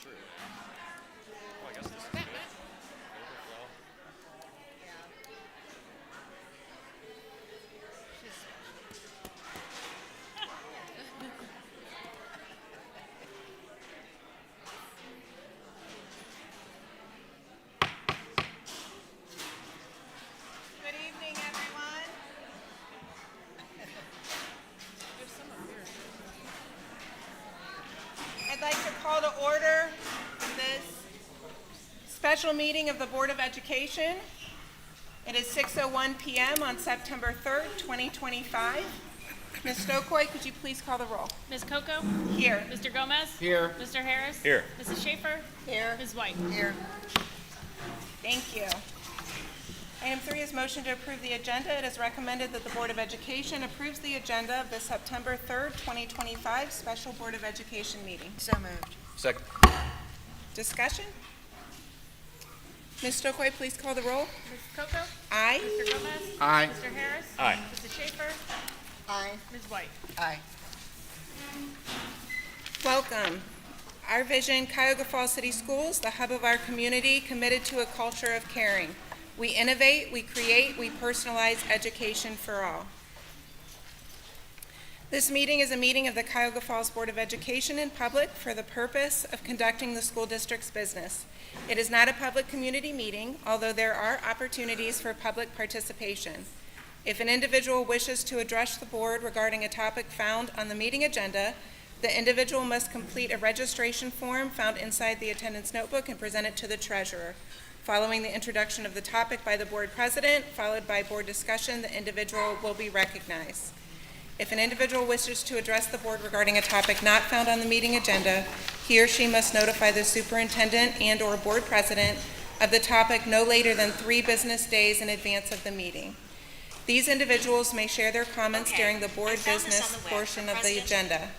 Well, I guess this is good. Overflow. Good evening, everyone. I'd like to call to order this special meeting of the Board of Education. It is 6:01 p.m. on September 3rd, 2025. Ms. Stokely, could you please call the roll? Ms. Coco? Here. Mr. Gomez? Here. Mr. Harris? Here. Mrs. Schaefer? Here. Ms. White? Here. Thank you. Item 3 is motion to approve the agenda. It is recommended that the Board of Education approves the agenda of the September 3rd, 2025 Special Board of Education meeting. So moved. Second. Discussion? Ms. Stokely, please call the roll. Ms. Coco? Aye. Mr. Gomez? Aye. Mr. Harris? Aye. Mrs. Schaefer? Aye. Ms. White? Aye. Welcome. Our vision, Cuyahoga Falls City Schools, the hub of our community, committed to a culture of caring. We innovate, we create, we personalize education for all. This meeting is a meeting of the Cuyahoga Falls Board of Education in public for the purpose of conducting the school district's business. It is not a public community meeting, although there are opportunities for public participation. If an individual wishes to address the board regarding a topic found on the meeting agenda, the individual must complete a registration form found inside the attendance notebook and present it to the treasurer. Following the introduction of the topic by the board president, followed by board discussion, the individual will be recognized. If an individual wishes to address the board regarding a topic not found on the meeting agenda, he or she must notify the superintendent and/or board president of the topic no later than 3 business days in advance of the meeting. These individuals may share their comments during the board business portion of the agenda.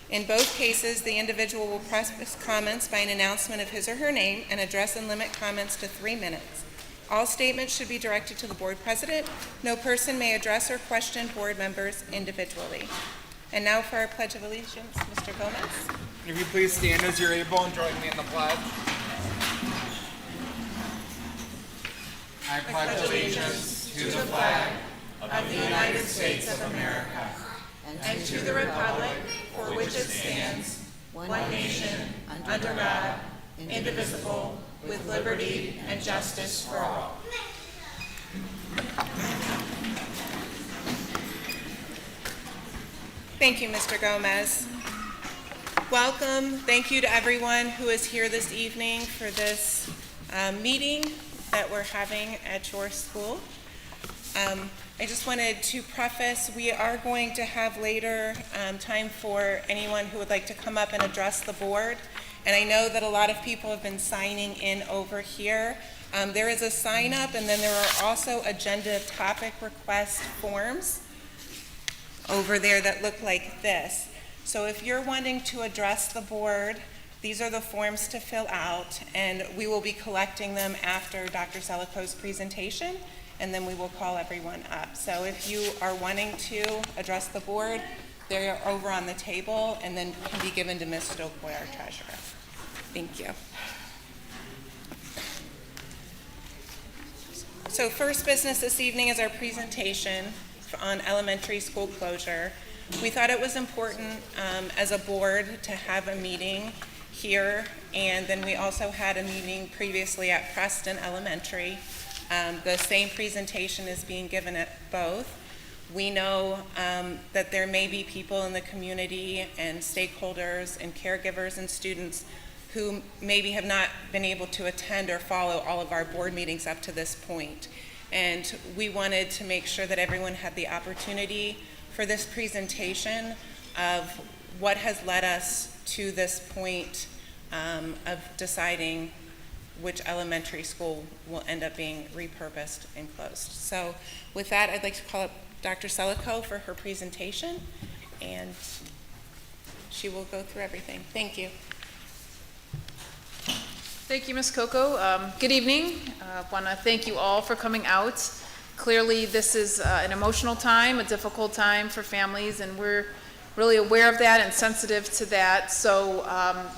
In both cases, the individual will preface comments by an announcement of his or her name and address and limit comments to 3 minutes. All statements should be directed to the board president. No person may address or question board members individually. And now for our Pledge of Allegiance, Mr. Gomez. If you please stand as you're able and join me in the pledge. I pledge allegiance to the flag Of the United States of America, and to the republic for which it stands, one nation, under God, indivisible, with liberty and justice for all. Thank you, Mr. Gomez. Welcome. Thank you to everyone who is here this evening for this meeting that we're having at your school. I just wanted to preface, we are going to have later time for anyone who would like to come up and address the board. And I know that a lot of people have been signing in over here. There is a sign up, and then there are also agenda topic request forms over there that look like this. So if you're wanting to address the board, these are the forms to fill out, and we will be collecting them after Dr. Selico's presentation, and then we will call everyone up. So if you are wanting to address the board, they're over on the table and then can be given to Ms. Stokely, our treasurer. Thank you. So first business this evening is our presentation on elementary school closure. We thought it was important as a board to have a meeting here, and then we also had a meeting previously at Preston Elementary. The same presentation is being given at both. We know that there may be people in the community and stakeholders and caregivers and students who maybe have not been able to attend or follow all of our board meetings up to this point. And we wanted to make sure that everyone had the opportunity for this presentation of what has led us to this point of deciding which elementary school will end up being repurposed and closed. So with that, I'd like to call up Dr. Selico for her presentation, and she will go through everything. Thank you. Thank you, Ms. Coco. Good evening. I want to thank you all for coming out. Clearly, this is an emotional time, a difficult time for families, and we're really aware of that and sensitive to that. So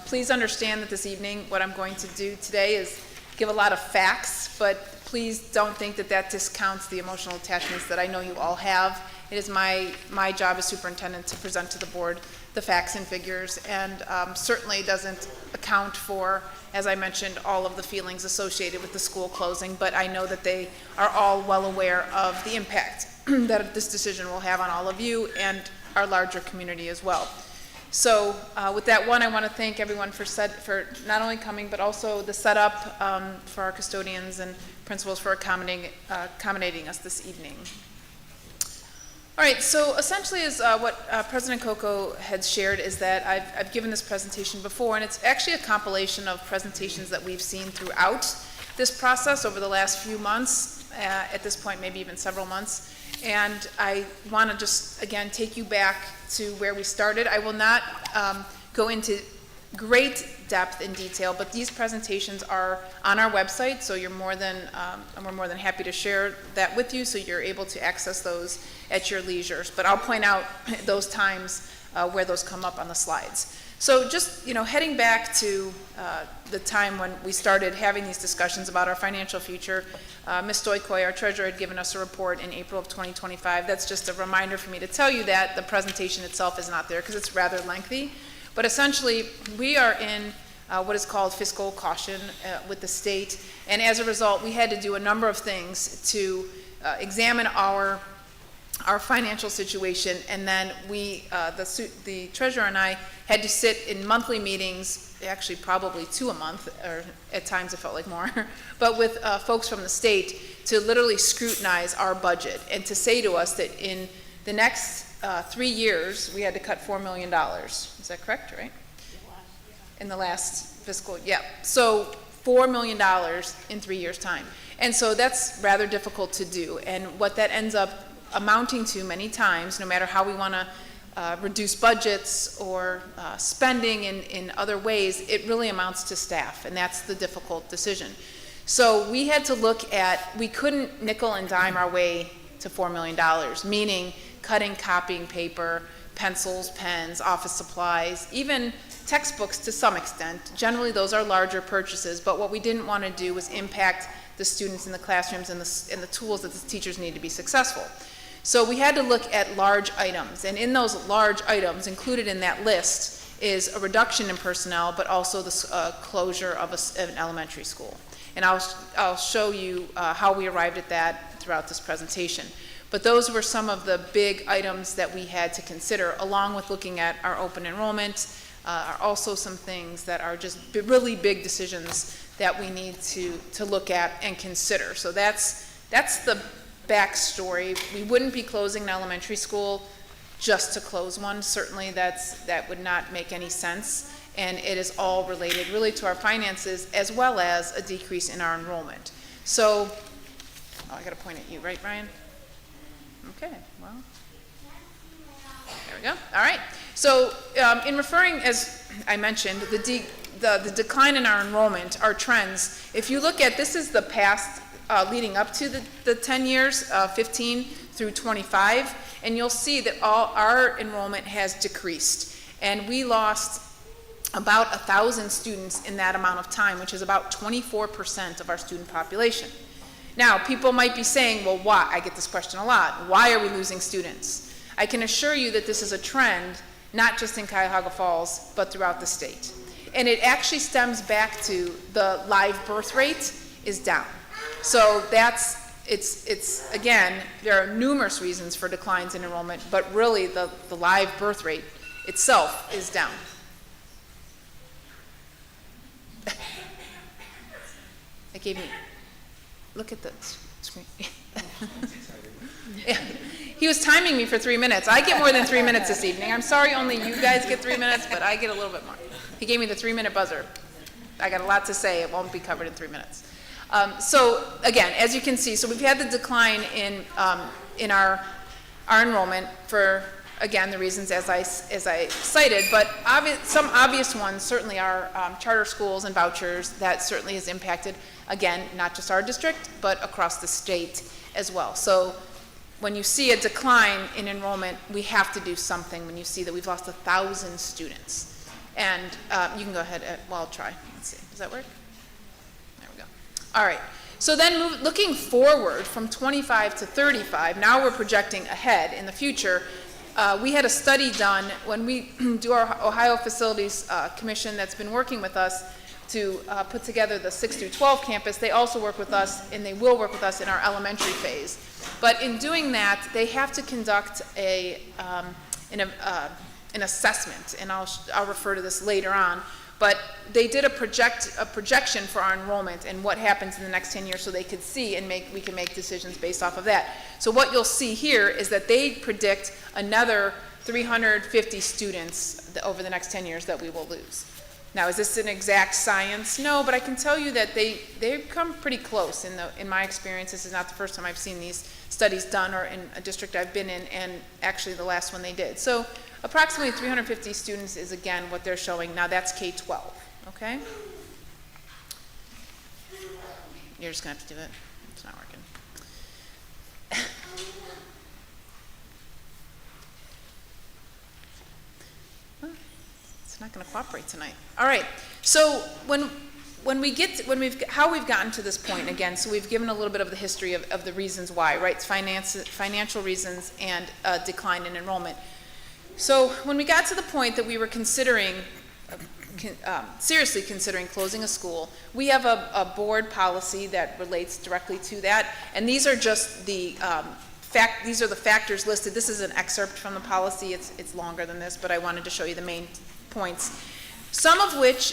please understand that this evening what I'm going to do today is give a lot of facts, but please don't think that that discounts the emotional attachments that I know you all have. It is my job as superintendent to present to the board the facts and figures, and certainly doesn't account for, as I mentioned, all of the feelings associated with the school closing, but I know that they are all well aware of the impact that this decision will have on all of you and our larger community as well. So with that one, I want to thank everyone for not only coming, but also the setup for our custodians and principals for accommodating us this evening. All right, so essentially is what President Coco had shared is that I've given this presentation before, and it's actually a compilation of presentations that we've seen throughout this process over the last few months, at this point maybe even several months. And I want to just, again, take you back to where we started. I will not go into great depth in detail, but these presentations are on our website, so you're more than, we're more than happy to share that with you, so you're able to access those at your leisures. But I'll point out those times where those come up on the slides. So just, heading back to the time when we started having these discussions about our financial future, Ms. Stoikoy, our treasurer, had given us a report in April of 2025. That's just a reminder for me to tell you that the presentation itself is not there because it's rather lengthy. But essentially, we are in what is called fiscal caution with the state, and as a result, we had to do a number of things to examine our financial situation, and then we, the treasurer and I, had to sit in monthly meetings, actually probably 2 a month, or at times it felt like more, but with folks from the state to literally scrutinize our budget and to say to us that in the next 3 years, we had to cut $4 million. Is that correct, right? In the last fiscal, yeah. So $4 million in 3 years' time. And so that's rather difficult to do. And what that ends up amounting to many times, no matter how we want to reduce budgets or spending in other ways, it really amounts to staff, and that's the difficult decision. So we had to look at, we couldn't nickel and dime our way to $4 million, meaning cutting copying paper, pencils, pens, office supplies, even textbooks to some extent. Generally, those are larger purchases, but what we didn't want to do was impact the students in the classrooms and the tools that the teachers need to be successful. So we had to look at large items, and in those large items, included in that list, is a reduction in personnel, but also the closure of an elementary school. And I'll show you how we arrived at that throughout this presentation. But those were some of the big items that we had to consider, along with looking at our open enrollment, are also some things that are just really big decisions that we need to look at and consider. So that's the backstory. We wouldn't be closing an elementary school just to close one. Certainly that would not make any sense. And it is all related really to our finances as well as a decrease in our enrollment. So, I got to point at you, right, Brian? Okay, well, there we go. All right. So in referring, as I mentioned, the decline in our enrollment, our trends, if you look at, this is the past leading up to the 10 years, 15 through 25, and you'll see that all our enrollment has decreased. And we lost about 1,000 students in that amount of time, which is about 24% of our student population. Now, people might be saying, well, why? I get this question a lot. Why are we losing students? I can assure you that this is a trend, not just in Cuyahoga Falls, but throughout the state. And it actually stems back to the live birth rate is down. So it's again, there are numerous reasons for declines in enrollment, but really the live birth rate itself is down. It gave me, look at the screen. Yeah. He was timing me for 3 minutes. I get more than 3 minutes this evening. I'm sorry only you guys get 3 minutes, but I get a little bit more. He gave me the 3-minute buzzer. I got a lot to say. It won't be covered in 3 minutes. So again, as you can see, so we've had the decline in our enrollment for, again, the reasons as I cited, but some obvious ones certainly are charter schools and vouchers. That certainly has impacted, again, not just our district, but across the state as well. So when you see a decline in enrollment, we have to do something when you see that we've lost 1,000 students. And you can go ahead, well, I'll try. Let's see, does that work? There we go. All right, so then looking forward from 25 to 35, now we're projecting ahead in the future. We had a study done when we do our Ohio Facilities Commission that's been working with us to put together the 6 through 12 campus. They also work with us, and they will work with us in our elementary phase. But in doing that, they have to conduct an assessment, and I'll refer to this later on. But they did a projection for our enrollment and what happens in the next 10 years, so they could see and we can make decisions based off of that. So what you'll see here is that they predict another 350 students over the next 10 years that we will lose. Now, is this an exact science? No, but I can tell you that they've come pretty close. In my experience, this is not the first time I've seen these studies done or in a district I've been in, and actually the last one they did. So approximately 350 students is, again, what they're showing. Now, that's K-12, okay? You're just going to have to do it. It's not working. It's not going to cooperate tonight. All right. So how we've gotten to this point again. So we've given a little bit of the history of the reasons why, right? It's financial reasons and decline in enrollment. So when we got to the point that we were seriously considering closing a school, we have a board policy that relates directly to that, and these are just these are the factors listed. This is an excerpt from the policy. It's longer than this, but I wanted to show you the main points.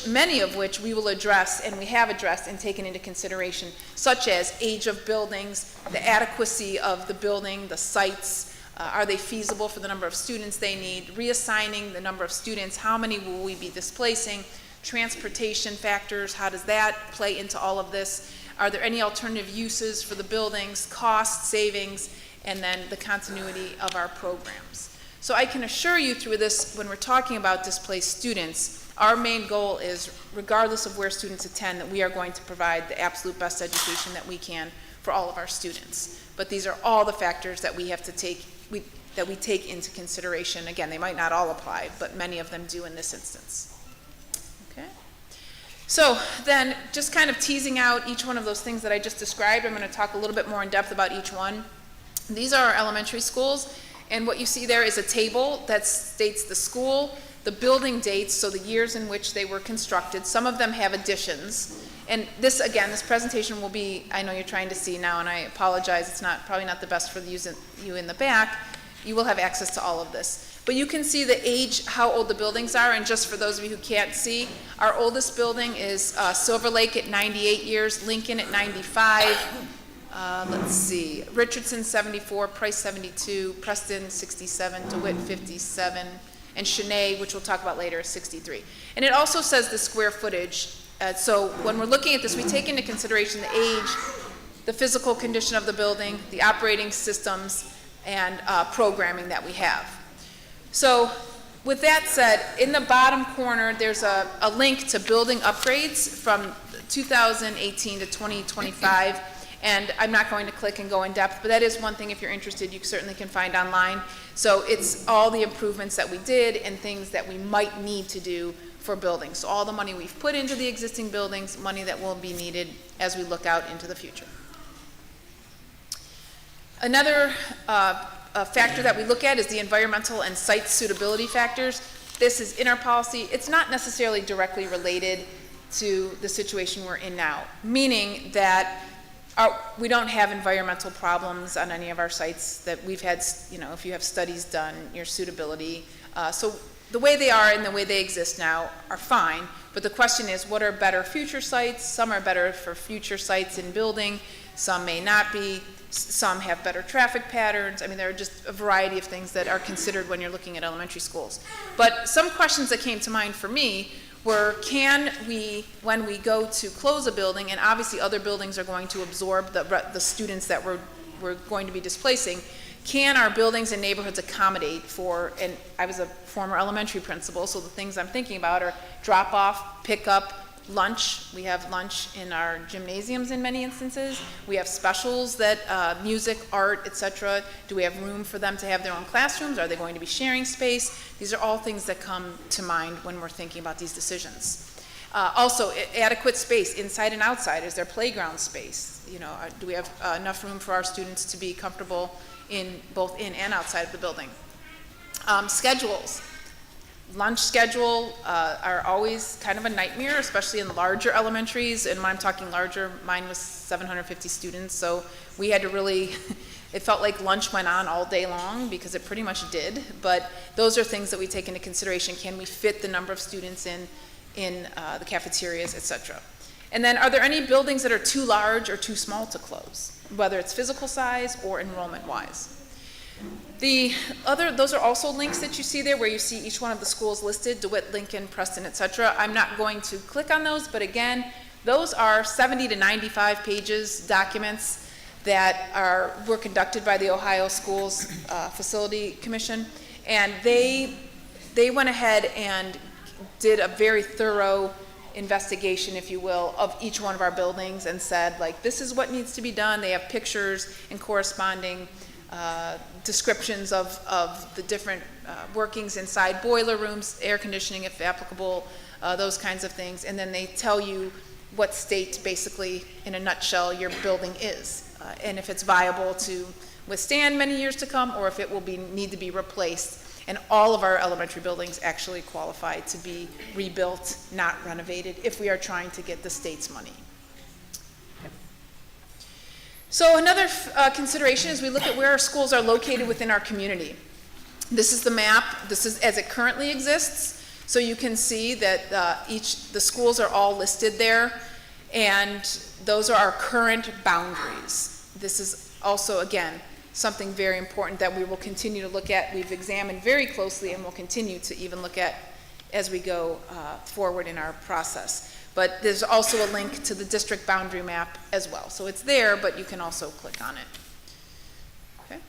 Many of which we will address, and we have addressed and taken into consideration, such as age of buildings, the adequacy of the building, the sites, are they feasible for the number of students they need, reassigning the number of students, how many will we be displacing, transportation factors, how does that play into all of this, are there any alternative uses for the buildings, cost savings, and then the continuity of our programs. So I can assure you through this, when we're talking about displaced students, our main goal is, regardless of where students attend, that we are going to provide the absolute best education that we can for all of our students. But these are all the factors that we have to take into consideration. Again, they might not all apply, but many of them do in this instance. Okay. So then, just kind of teasing out each one of those things that I just described, I'm going to talk a little bit more in depth about each one. These are our elementary schools, and what you see there is a table that states the school, the building dates, so the years in which they were constructed. Some of them have additions. And this, again, this presentation will be, I know you're trying to see now, and I apologize, it's probably not the best for you in the back. You will have access to all of this. But you can see the age, how old the buildings are, and just for those of you who can't see, our oldest building is Silver Lake at 98 years, Lincoln at 95, let's see, Richardson 74, Price 72, Preston 67, DeWitt 57, and Cheney, which we'll talk about later, is 63. And it also says the square footage. So when we're looking at this, we take into consideration the age, the physical condition of the building, the operating systems, and programming that we have. So with that said, in the bottom corner, there's a link to building upgrades from 2018 to 2025. And I'm not going to click and go in depth, but that is one thing, if you're interested, you certainly can find online. So it's all the improvements that we did and things that we might need to do for buildings. So all the money we've put into the existing buildings, money that will be needed as we look out into the future. Another factor that we look at is the environmental and site suitability factors. This is in our policy. It's not necessarily directly related to the situation we're in now, meaning that we don't have environmental problems on any of our sites that we've had, if you have studies done, your suitability. So the way they are and the way they exist now are fine, but the question is, what are better future sites? Some are better for future sites in building, some may not be, some have better traffic patterns. I mean, there are just a variety of things that are considered when you're looking at elementary schools. But some questions that came to mind for me were, can we, when we go to close a building, and obviously other buildings are going to absorb the students that we're going to be displacing, can our buildings and neighborhoods accommodate for, and I was a former elementary principal, so the things I'm thinking about are drop off, pick up, lunch. We have lunch in our gymnasiums in many instances. We have specials that, music, art, etc. Do we have room for them to have their own classrooms? Are they going to be sharing space? These are all things that come to mind when we're thinking about these decisions. Also, adequate space inside and outside. Is there playground space? You know, do we have enough room for our students to be comfortable in both in and outside of the building? Schedules. Lunch schedule are always kind of a nightmare, especially in the larger elementaries. And when I'm talking larger, mine was 750 students, so we had to really, it felt like lunch went on all day long because it pretty much did. But those are things that we take into consideration. Can we fit the number of students in the cafeterias, etc.? And then, are there any buildings that are too large or too small to close, whether it's physical size or enrollment-wise? Those are also links that you see there where you see each one of the schools listed, DeWitt, Lincoln, Preston, etc. I'm not going to click on those, but again, those are 70 to 95 pages documents that were conducted by the Ohio Schools Facility Commission, and they went ahead and did a very thorough investigation, if you will, of each one of our buildings and said, like, this is what needs to be done. They have pictures and corresponding descriptions of the different workings inside, boiler rooms, air conditioning if applicable, those kinds of things. And then they tell you what state, basically, in a nutshell, your building is. And if it's viable to withstand many years to come, or if it will need to be replaced. And all of our elementary buildings actually qualify to be rebuilt, not renovated, if we are trying to get the state's money. So another consideration is we look at where our schools are located within our community. This is the map. This is as it currently exists. So you can see that the schools are all listed there, and those are our current boundaries. This is also, again, something very important that we will continue to look at. We've examined very closely and will continue to even look at as we go forward in our process. But there's also a link to the district boundary map as well. So it's there, but you can also click on it. Okay.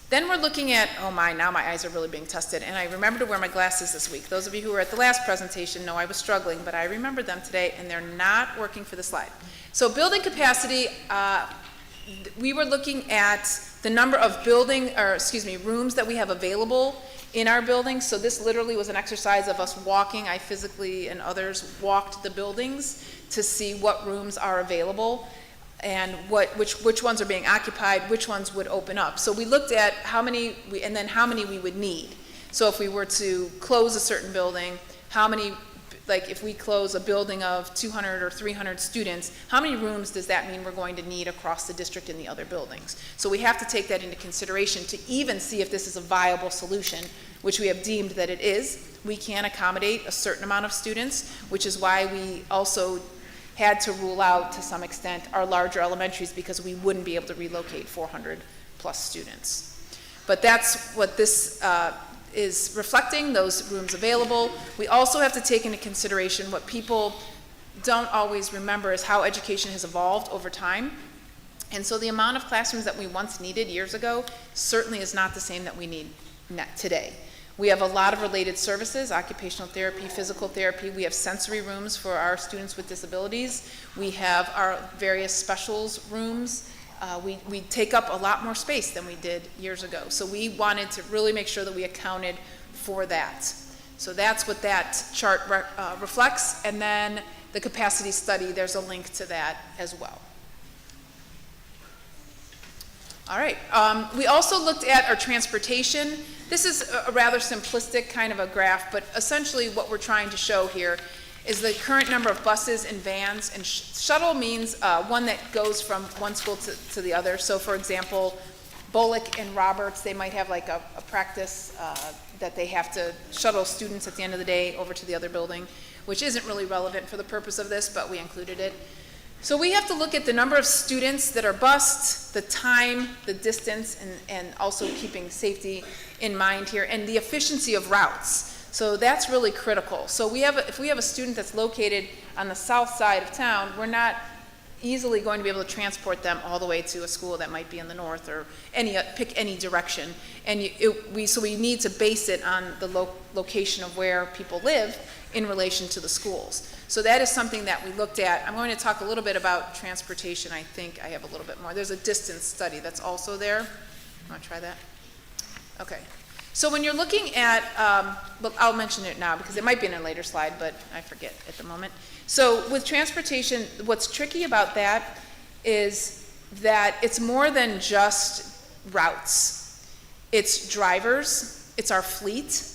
Then we're looking at, oh my, now my eyes are really being tested, and I remember to wear my glasses this week. Those of you who were at the last presentation know I was struggling, but I remember them today, and they're not working for the slide. So building capacity, we were looking at the number of rooms that we have available in our building. So this literally was an exercise of us walking. I physically and others walked the buildings to see what rooms are available and which ones are being occupied, which ones would open up. So we looked at how many we would need. So if we were to close a certain building, how many, like if we close a building of 200 or 300 students, how many rooms does that mean we're going to need across the district in the other buildings? So we have to take that into consideration to even see if this is a viable solution, which we have deemed that it is. We can accommodate a certain amount of students, which is why we also had to rule out, to some extent, our larger elementaries because we wouldn't be able to relocate 400 plus students. But that's what this is reflecting, those rooms available. We also have to take into consideration what people don't always remember is how education has evolved over time. And so the amount of classrooms that we once needed years ago certainly is not the same that we need today. We have a lot of related services, occupational therapy, physical therapy. We have sensory rooms for our students with disabilities. We have our various specials rooms. We take up a lot more space than we did years ago. So we wanted to really make sure that we accounted for that. So that's what that chart reflects. And then the capacity study, there's a link to that as well. All right. We also looked at our transportation. This is a rather simplistic kind of a graph, but essentially what we're trying to show here is the current number of buses and vans, and shuttle means one that goes from one school to the other. So for example, Bullock and Roberts, they might have like a practice that they have to shuttle students at the end of the day over to the other building, which isn't really relevant for the purpose of this, but we included it. So we have to look at the number of students that are bused, the time, the distance, and also keeping safety in mind here, and the efficiency of routes. So that's really critical. So if we have a student that's located on the south side of town, we're not easily going to be able to transport them all the way to a school that might be in the north or pick any direction. And so we need to base it on the location of where people live in relation to the schools. So that is something that we looked at. I'm going to talk a little bit about transportation. I think I have a little bit more. There's a distance study that's also there. Want to try that? Okay. So when you're looking at, well, I'll mention it now because it might be in a later slide, but I forget at the moment. So with transportation, what's tricky about that is that it's more than just routes. It's drivers, it's our fleet,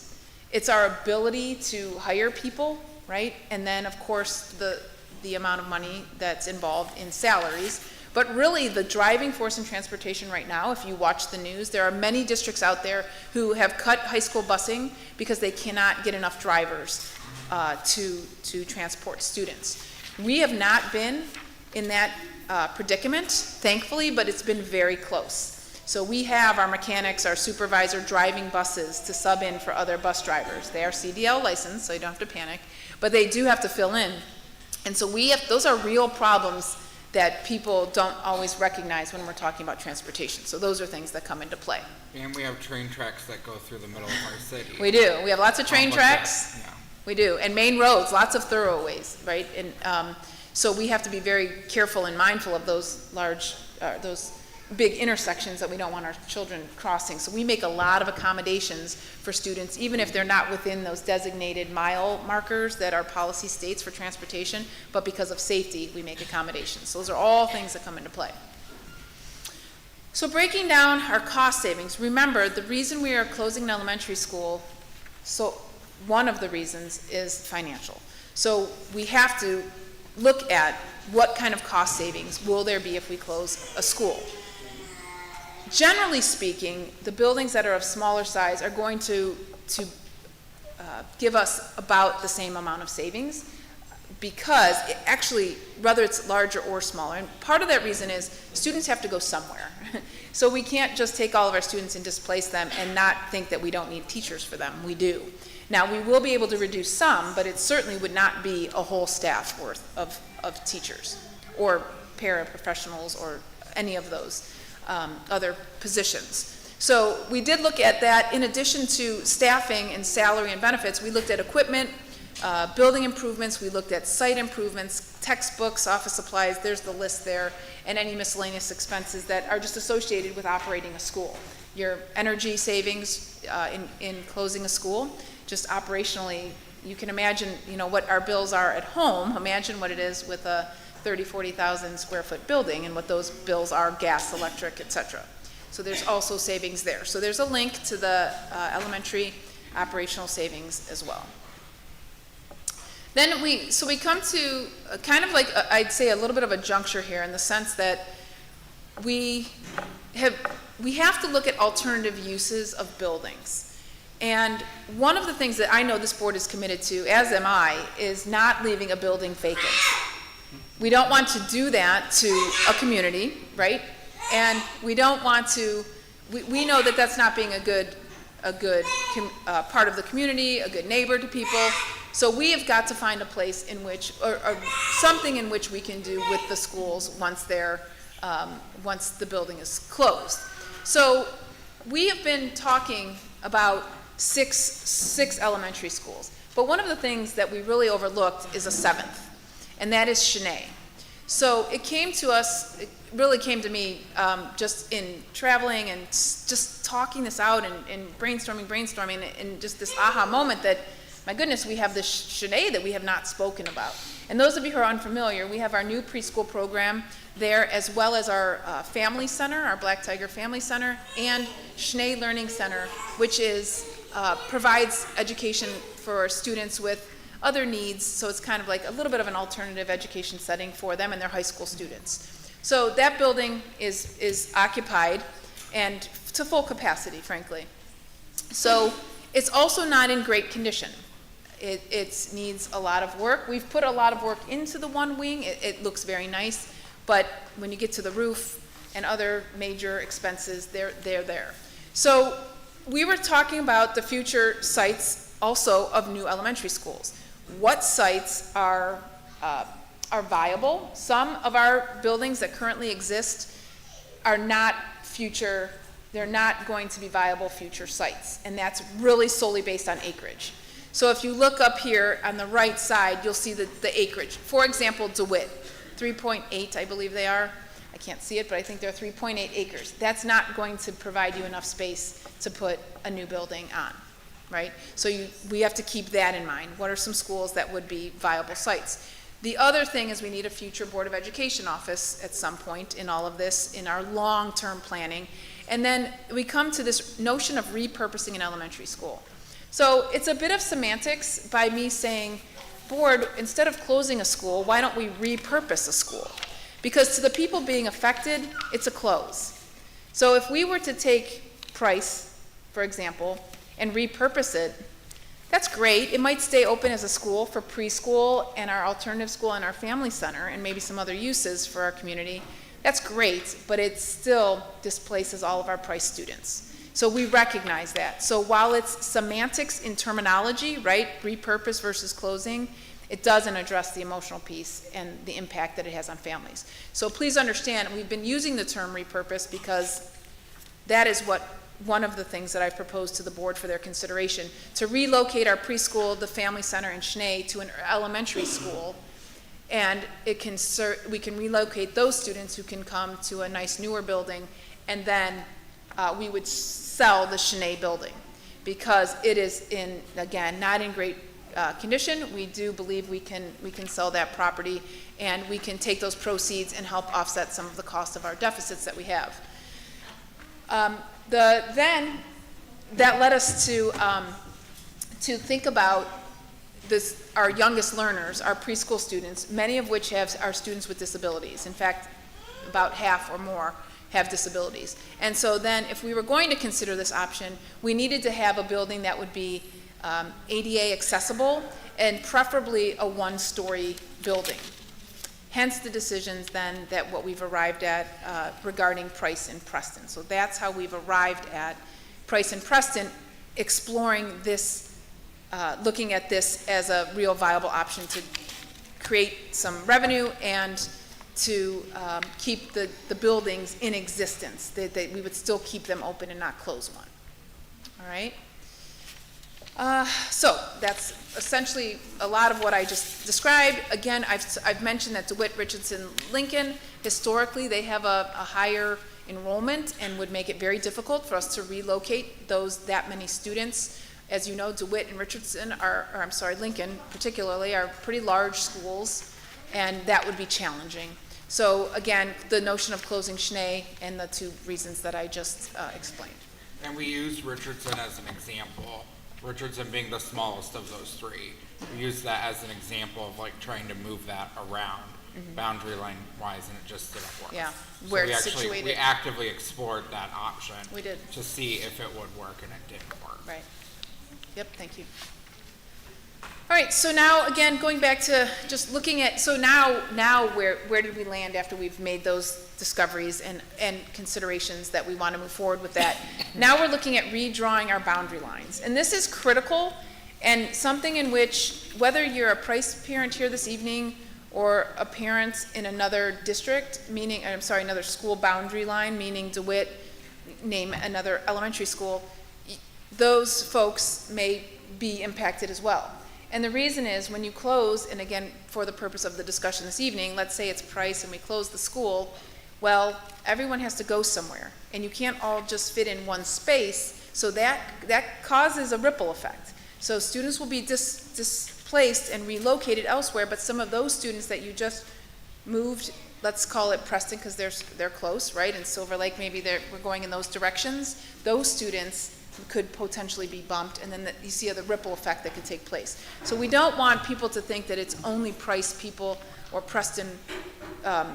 it's our ability to hire people, right? And then, of course, the amount of money that's involved in salaries. But really, the driving force in transportation right now, if you watch the news, there are many districts out there who have cut high school busing because they cannot get enough drivers to transport students. We have not been in that predicament, thankfully, but it's been very close. So we have our mechanics, our supervisor driving buses to sub in for other bus drivers. They are CDL licensed, so you don't have to panic, but they do have to fill in. And so those are real problems that people don't always recognize when we're talking about transportation. So those are things that come into play. And we have train tracks that go through the middle of our city. We do. We have lots of train tracks. Yeah. We do. And main roads, lots of thoroughways, right? And so we have to be very careful and mindful of those those big intersections that we don't want our children crossing. So we make a lot of accommodations for students, even if they're not within those designated mile markers that our policy states for transportation, but because of safety, we make accommodations. So those are all things that come into play. So breaking down our cost savings, remember the reason we are closing an elementary school, so one of the reasons is financial. So we have to look at what kind of cost savings will there be if we close a school. Generally speaking, the buildings that are of smaller size are going to give us about the same amount of savings because actually, whether it's larger or smaller, and part of that reason is students have to go somewhere. So we can't just take all of our students and displace them and not think that we don't need teachers for them. We do. Now, we will be able to reduce some, but it certainly would not be a whole staff worth of teachers or paraprofessionals or any of those other positions. So we did look at that. In addition to staffing and salary and benefits, we looked at equipment, building improvements, we looked at site improvements, textbooks, office supplies, there's the list there, and any miscellaneous expenses that are just associated with operating a school. Your energy savings in closing a school, just operationally, you can imagine, what our bills are at home. Imagine what it is with a 30, 40,000 square foot building and what those bills are, gas, electric, etc. So there's also savings there. So there's a link to the elementary operational savings as well. Then we come to kind of like, I'd say a little bit of a juncture here in the sense that we have to look at alternative uses of buildings. And one of the things that I know this board is committed to, as am I, is not leaving a building vacant. We don't want to do that to a community, right? And we don't want to, we know that that's not being a good part of the community, a good neighbor to people. So we have got to find a place in which, or something in which we can do with the schools once once the building is closed. So we have been talking about six elementary schools. But one of the things that we really overlooked is a seventh, and that is Cheney. So it came to us, it really came to me just in traveling and just talking this out and brainstorming, and just this aha moment that, my goodness, we have this Cheney that we have not spoken about. And those of you who are unfamiliar, we have our new preschool program there, as well as our family center, our Black Tiger Family Center, and Cheney Learning Center, which provides education for students with other needs. So it's kind of like a little bit of an alternative education setting for them and their high school students. So that building is occupied and to full capacity, frankly. So it's also not in great condition. It needs a lot of work. We've put a lot of work into the one wing. It looks very nice, but when you get to the roof and other major expenses, they're there. So we were talking about the future sites also of new elementary schools. What sites are are viable. Some of our buildings that currently exist are not future, they're not going to be viable future sites, and that's really solely based on acreage. So if you look up here on the right side, you'll see the acreage. For example, DeWitt, 3.8, I believe they are. I can't see it, but I think they're 3.8 acres. That's not going to provide you enough space to put a new building on, right? So we have to keep that in mind. What are some schools that would be viable sites? The other thing is we need a future Board of Education office at some point in all of this, in our long-term planning. And then we come to this notion of repurposing an elementary school. So it's a bit of semantics by me saying, board, instead of closing a school, why don't we repurpose a school? Because to the people being affected, it's a close. So if we were to take Price, for example, and repurpose it, that's great. It might stay open as a school for preschool and our alternative school and our family center and maybe some other uses for our community. That's great, but it still displaces all of our Price students. So we recognize that. So while it's semantics in terminology, right, repurpose versus closing, it doesn't address the emotional piece and the impact that it has on families. So please understand, we've been using the term repurpose because that is one of the things that I proposed to the board for their consideration, to relocate our preschool, the family center in Schnee, to an elementary school, and we can relocate those students who can come to a nice newer building, and then we would sell the Schnee building because it is again, not in great condition. We do believe we can sell that property, and we can take those proceeds and help offset some of the cost of our deficits that we have. Then that led us to think about our youngest learners, our preschool students, many of which are students with disabilities. In fact, about half or more have disabilities. And so then if we were going to consider this option, we needed to have a building that would be ADA accessible and preferably a one-story building. Hence the decisions then that what we've arrived at regarding Price and Preston. So that's how we've arrived at Price and Preston, exploring this, looking at this as a real viable option to create some revenue and to keep the buildings in existence, that we would still keep them open and not close one. All right? So that's essentially a lot of what I just described. Again, I've mentioned that DeWitt, Richardson, Lincoln, historically they have a higher enrollment and would make it very difficult for us to relocate that many students. As you know, DeWitt and Richardson Lincoln particularly are pretty large schools, and that would be challenging. So again, the notion of closing Schnee and the two reasons that I just explained. And we used Richardson as an example. Richardson being the smallest of those three. We use that as an example of like trying to move that around boundary line wise, and it just didn't work. Yeah, So where it's situated. We actively explored that option. We did. To see if it would work, and it didn't work. Right. Yep, thank you. All right, so now again, going back to just looking at, so now where did we land after we've made those discoveries and considerations that we want to move forward with that? Now we're looking at redrawing our boundary lines. And this is critical and something in which, whether you're a Price parent here this evening or a parent in another district, another school boundary line, meaning DeWitt, name another elementary school, those folks may be impacted as well. And the reason is when you close, and again, for the purpose of the discussion this evening, let's say it's Price and we close the school, well, everyone has to go somewhere, and you can't all just fit in one space, so that causes a ripple effect. So students will be displaced and relocated elsewhere, but some of those students that you just moved, let's call it Preston because they're close, right? And Silver Lake, maybe we're going in those directions. Those students could potentially be bumped, and then you see the ripple effect that could take place. So we don't want people to think that it's only Price people or Preston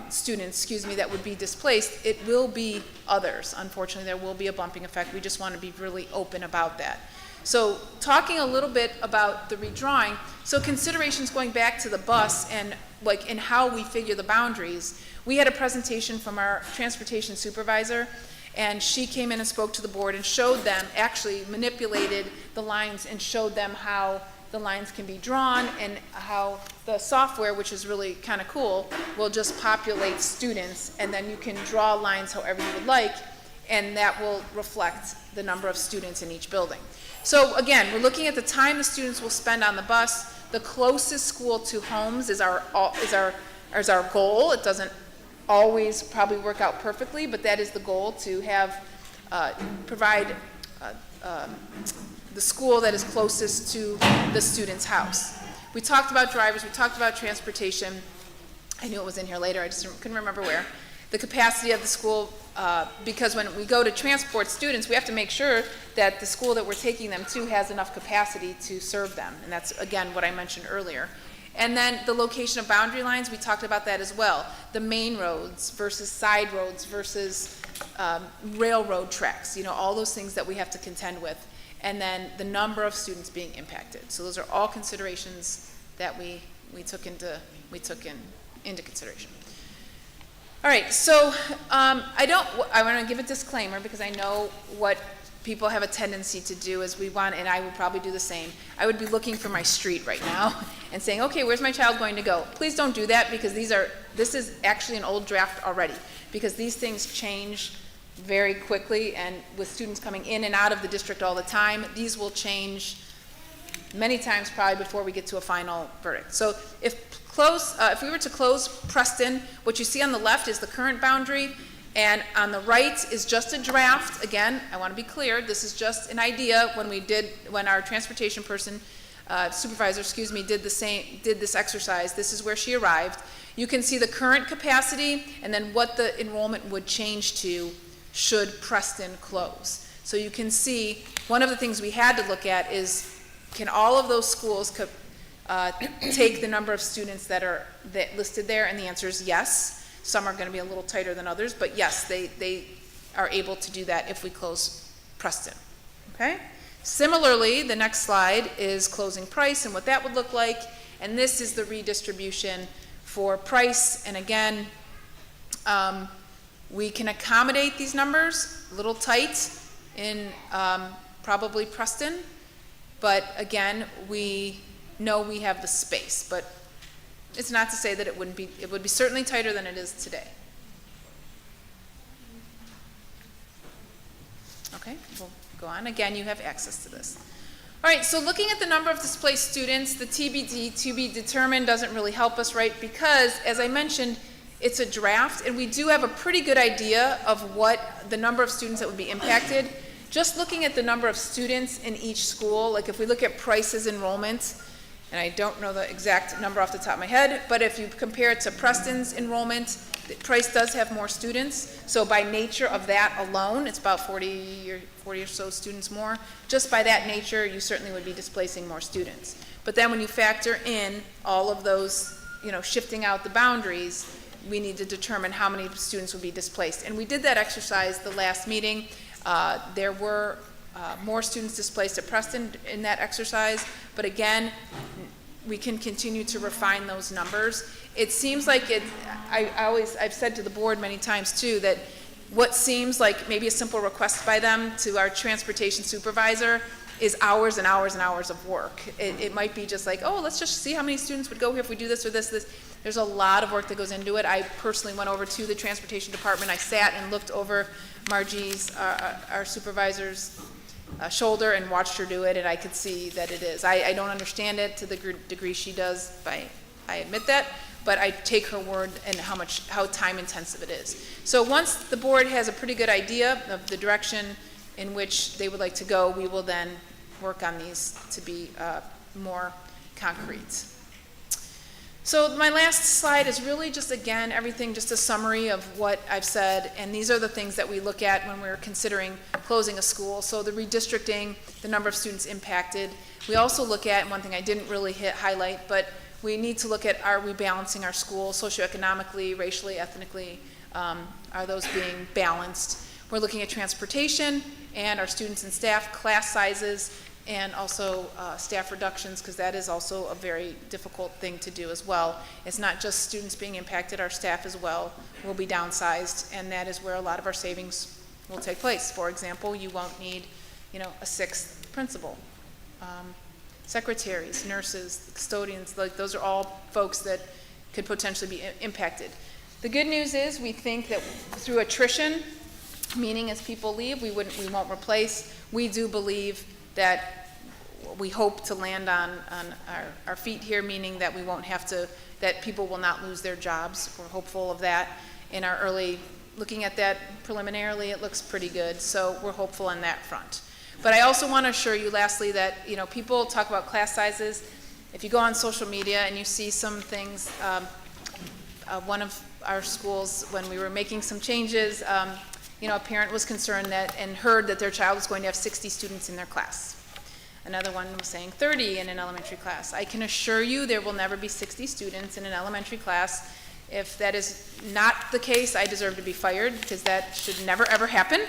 students, that would be displaced. It will be others. Unfortunately, there will be a bumping effect. We just want to be really open about that. So talking a little bit about the redrawing, so considerations going back to the bus and how we figure the boundaries, we had a presentation from our transportation supervisor, and she came in and spoke to the board and showed them, actually manipulated the lines and showed them how the lines can be drawn and how the software, which is really kind of cool, will just populate students, and then you can draw lines however you would like, and that will reflect the number of students in each building. So again, we're looking at the time the students will spend on the bus. The closest school to homes is our goal. It doesn't always probably work out perfectly, but that is the goal, to have provide the school that is closest to the student's house. We talked about drivers, we talked about transportation. I knew it was in here later, I just couldn't remember where. The capacity of the school, because when we go to transport students, we have to make sure that the school that we're taking them to has enough capacity to serve them. And that's, again, what I mentioned earlier. And then the location of boundary lines, we talked about that as well. The main roads versus side roads versus railroad tracks, all those things that we have to contend with. And then the number of students being impacted. So those are all considerations that we took into consideration. All right, so I want to give a disclaimer because I know what people have a tendency to do is and I would probably do the same. I would be looking for my street right now and saying, okay, where's my child going to go? Please don't do that, because this is actually an old draft already, because these things change very quickly, and with students coming in and out of the district all the time, these will change many times probably before we get to a final verdict. So if we were to close Preston, what you see on the left is the current boundary, and on the right is just a draft. Again, I want to be clear, this is just an idea. When our transportation person, supervisor, did this exercise, this is where she arrived. You can see the current capacity and then what the enrollment would change to should Preston close. So you can see one of the things we had to look at is, can all of those schools take the number of students that listed there? And the answer is yes. Some are going to be a little tighter than others, but yes, they are able to do that if we close Preston. Okay? Similarly, the next slide is closing Price and what that would look like, and this is the redistribution for Price. And again, we can accommodate these numbers, a little tight in probably Preston, but again, we know we have the space, but it's not to say that it would be certainly tighter than it is today. Okay, we'll go on. Again, you have access to this. All right, so looking at the number of displaced students, the TBD, to be determined, doesn't really help us, right? Because, as I mentioned, it's a draft, and we do have a pretty good idea of what the number of students that would be impacted. Just looking at the number of students in each school, like if we look at Price's enrollment, and I don't know the exact number off the top of my head, but if you compare it to Preston's enrollment, Price does have more students. So by nature of that alone, it's about 40 or so students more. Just by that nature, you certainly would be displacing more students. But then when you factor in all of those, shifting out the boundaries, we need to determine how many students would be displaced. And we did that exercise the last meeting. There were more students displaced at Preston in that exercise, but again, we can continue to refine those numbers. It seems like I've said to the board many times too, that what seems like maybe a simple request by them to our transportation supervisor is hours and hours and hours of work. It might be just like, oh, let's just see how many students would go here if we do this or this. There's a lot of work that goes into it. I personally went over to the transportation department. I sat and looked over Margie's, our supervisor's shoulder, and watched her do it, and I could see that it is. I don't understand it to the degree she does, I admit that, but I take her word and how time intensive it is. So once the board has a pretty good idea of the direction in which they would like to go, we will then work on these to be more concrete. So my last slide is really just, again, everything, just a summary of what I've said, and these are the things that we look at when we're considering closing a school. So the redistricting, the number of students impacted. We also look at, one thing I didn't really highlight, but we need to look at, are we balancing our school socioeconomically, racially, ethnically? Are those being balanced? We're looking at transportation and our students and staff, class sizes, and also staff reductions, because that is also a very difficult thing to do as well. It's not just students being impacted, our staff as well will be downsized, and that is where a lot of our savings will take place. For example, you won't need, a sixth principal. secretaries, nurses, custodians, like those are all folks that could potentially be impacted. The good news is we think that through attrition, meaning as people leave, we won't replace. We do believe that we hope to land on our feet here, meaning that we won't have to, that people will not lose their jobs. We're hopeful of that. In our early, looking at that preliminarily, it looks pretty good. So we're hopeful on that front. But I also want to assure you, lastly, that people talk about class sizes. If you go on social media and you see some things, one of our schools, when we were making some changes, a parent was concerned that and heard that their child was going to have 60 students in their class. Another one was saying 30 in an elementary class. I can assure you there will never be 60 students in an elementary class. If that is not the case, I deserve to be fired, because that should never ever happen.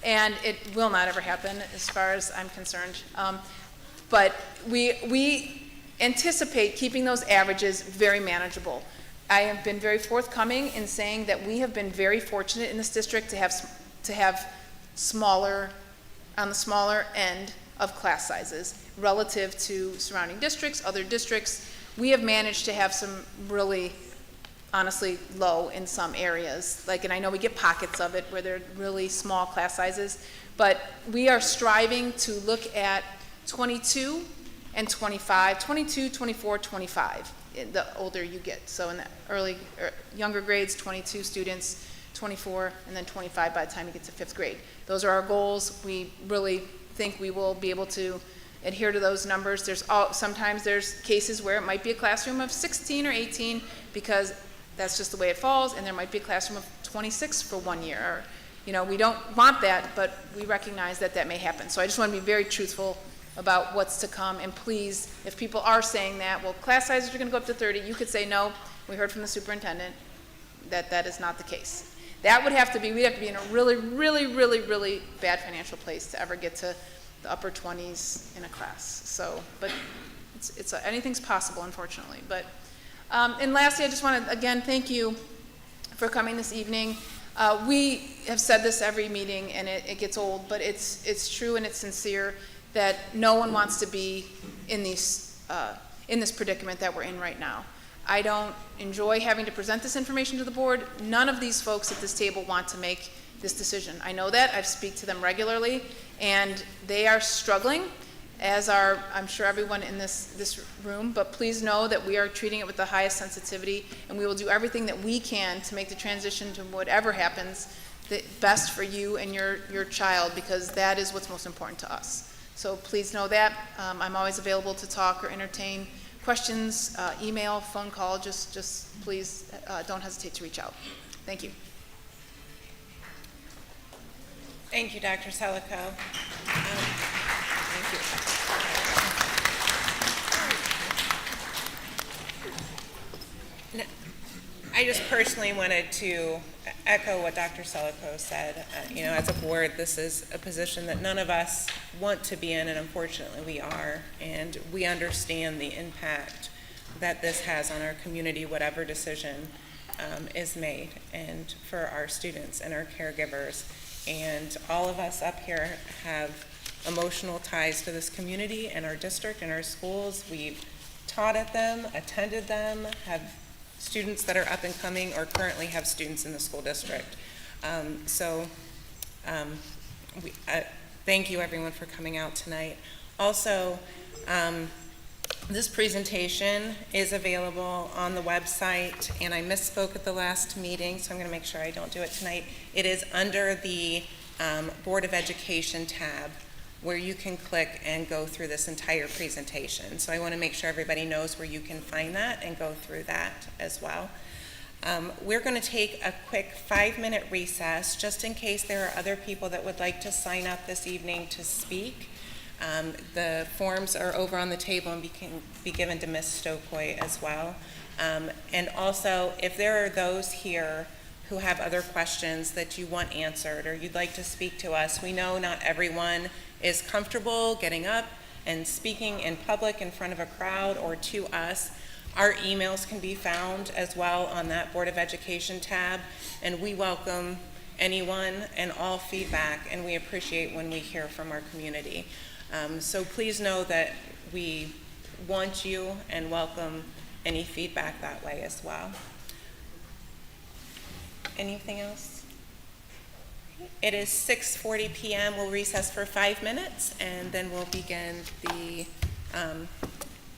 And it will not ever happen as far as I'm concerned. But we anticipate keeping those averages very manageable. I have been very forthcoming in saying that we have been very fortunate in this district to have smaller, on the smaller end of class sizes relative to surrounding districts, other districts. We have managed to have some really, honestly, low in some areas. And I know we get pockets of it where they're really small class sizes, but we are striving to look at 22 and 25, 22, 24, 25. The older you get. So in the younger grades, 22 students, 24, and then 25 by the time you get to 5th grade. Those are our goals. We really think we will be able to adhere to those numbers. Sometimes there's cases where it might be a classroom of 16 or 18 because that's just the way it falls, and there might be a classroom of 26 for 1 year. We don't want that, but we recognize that that may happen. So I just want to be very truthful about what's to come, and please, if people are saying that, well, class sizes are going to go up to 30, you could say, no, we heard from the superintendent that that is not the case. That would have to be, we'd have to be in a really, really, really, really bad financial place to ever get to the upper 20s in a class. So, but anything's possible, unfortunately. But, and lastly, I just want to, again, thank you for coming this evening. We have said this every meeting, and it gets old, but it's true and it's sincere that no one wants to be in this predicament that we're in right now. I don't enjoy having to present this information to the board. None of these folks at this table want to make this decision. I know that. I speak to them regularly, and they are struggling, as are, I'm sure, everyone in this room. But please know that we are treating it with the highest sensitivity, and we will do everything that we can to make the transition to whatever happens the best for you and your child, because that is what's most important to us. So please know that. I'm always available to talk or entertain questions, email, phone call. Just please don't hesitate to reach out. Thank you. Thank you, Dr. Selico. Thank you. I just personally wanted to echo what Dr. Selico said. As a board, this is a position that none of us want to be in, and unfortunately we are. And we understand the impact that this has on our community, whatever decision is made, and for our students and our caregivers. And all of us up here have emotional ties to this community and our district and our schools. We've taught at them, attended them, have students that are up and coming, or currently have students in the school district. Thank you everyone for coming out tonight. Also, this presentation is available on the website, and I misspoke at the last meeting, so I'm going to make sure I don't do it tonight. It is under the Board of Education tab, where you can click and go through this entire presentation. So I want to make sure everybody knows where you can find that and go through that as well. We're going to take a quick 5-minute recess, just in case there are other people that would like to sign up this evening to speak. The forms are over on the table and can be given to Ms. Stokoy as well. And also, if there are those here who have other questions that you want answered or you'd like to speak to us, we know not everyone is comfortable getting up and speaking in public in front of a crowd or to us. Our emails can be found as well on that Board of Education tab, and we welcome anyone and all feedback, and we appreciate when we hear from our community. So please know that we want you and welcome any feedback that way as well. Anything else? It is 6:40 p.m. We'll recess for 5 minutes, and then we'll begin the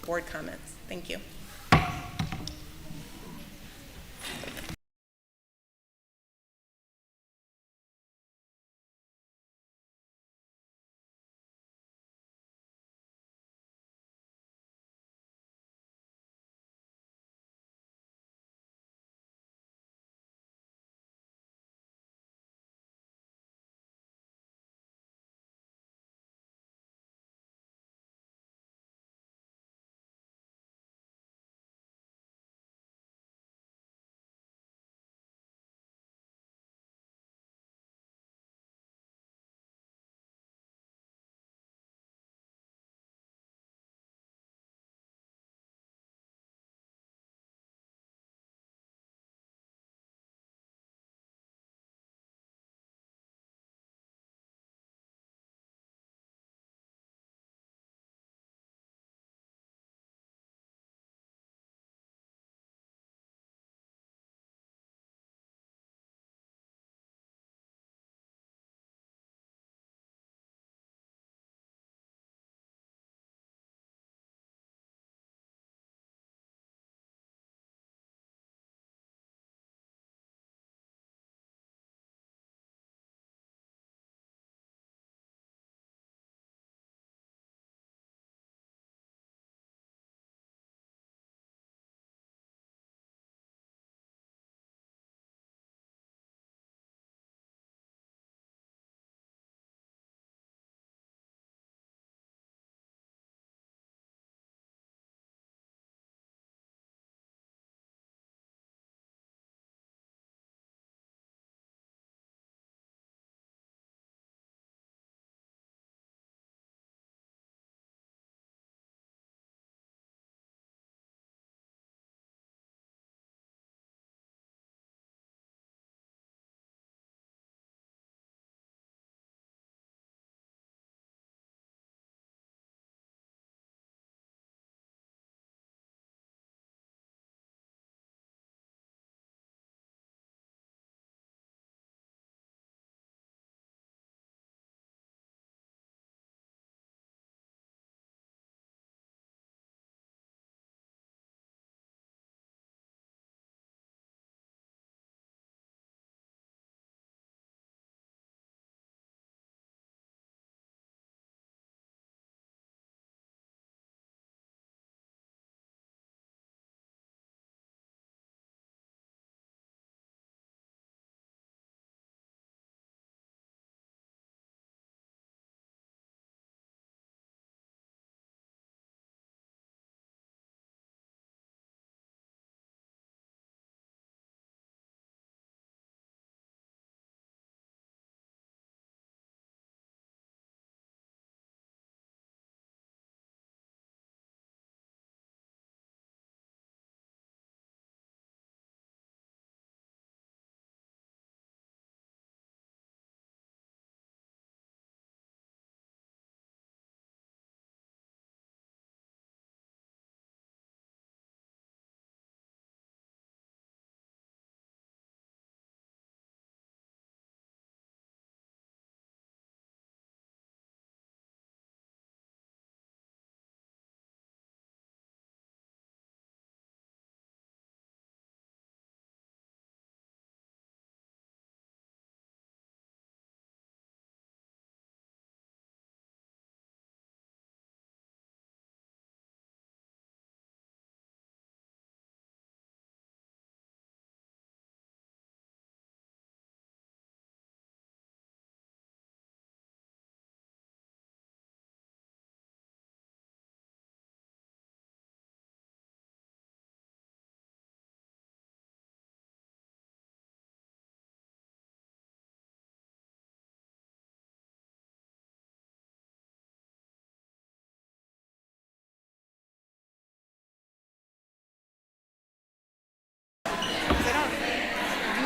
board comments. Thank you.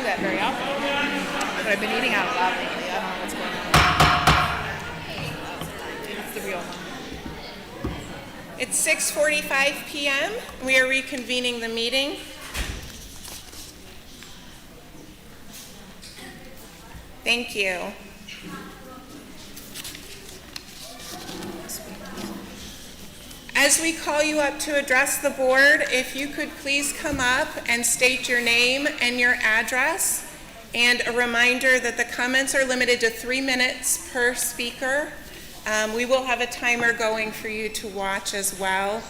That very often. But I've been eating out a lot lately. I don't know what's going on. It's the real one. 6:45 p.m. We are reconvening the meeting. Thank you. As we call you up to address the board, if you could please come up and state your name and your address, and a reminder that the comments are limited to 3 minutes per speaker. We will have a timer going for you to watch as well.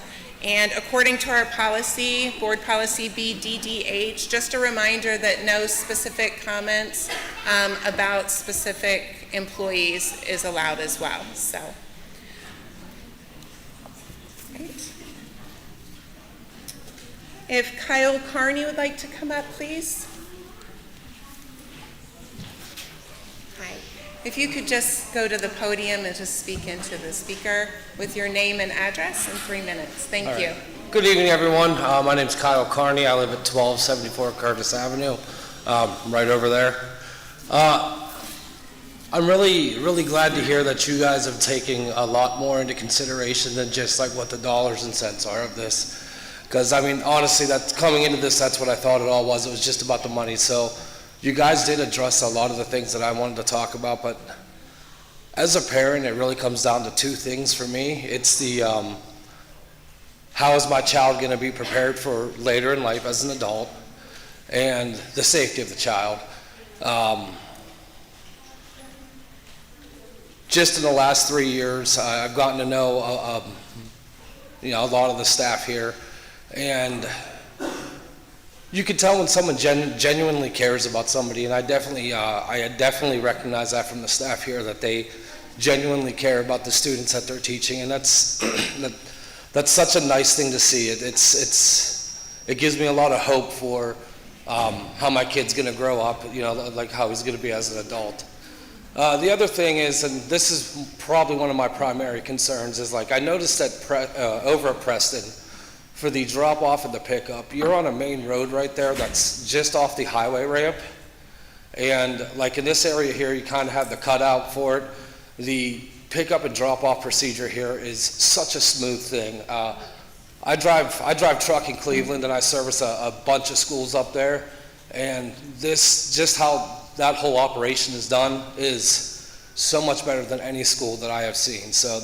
And according to our policy, Board Policy BDDH, just a reminder that no specific comments about specific employees is allowed as well. So, right. If Kyle Carney would like to come up, please. Hi. If you could just go to the podium and just speak into the speaker with your name and address in 3 minutes. Thank you. Good evening, everyone. My name's Kyle Carney. I live at 1274 Curtis Avenue, right over there. I'm really glad to hear that you guys have taken a lot more into consideration than just like what the dollars and cents are of this. Because, I mean, honestly, that's coming into this, that's what I thought it all was. It was just about the money. So you guys did address a lot of the things that I wanted to talk about, but as a parent, it really comes down to two things for me. It's the, how is my child going to be prepared for later in life as an adult, and the safety of the child. Just in the last 3 years, I've gotten to know, a lot of the staff here, and you can tell when someone genuinely cares about somebody, and I definitely recognize that from the staff here, that they genuinely care about the students that they're teaching, and that's such a nice thing to see. It gives me a lot of hope for how my kid's going to grow up, like how he's going to be as an adult. The other thing is, and this is probably one of my primary concerns, is like I noticed that over at Preston, for the drop off and the pickup, you're on a main road right there that's just off the highway ramp. And like in this area here, you kind of have the cutout for it. The pickup and drop off procedure here is such a smooth thing. I drive truck in Cleveland, and I service a bunch of schools up there. And this, just how that whole operation is done, is so much better than any school that I have seen. So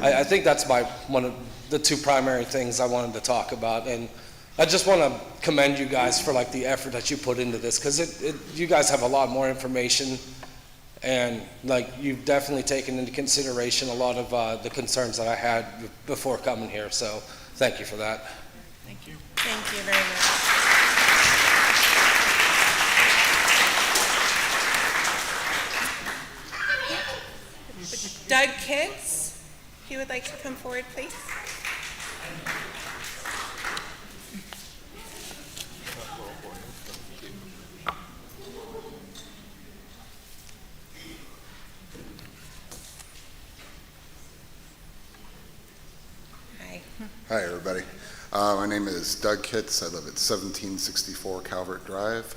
I think that's one of the two primary things I wanted to talk about. And I just want to commend you guys for like the effort that you put into this, because you guys have a lot more information, and like you've definitely taken into consideration a lot of the concerns that I had before coming here. So thank you for that. Thank you. Thank you very much. Doug Kitts, if you would like to come forward, please. Hi, everybody. My name is Doug Kitts. I live at 1764 Calvert Drive.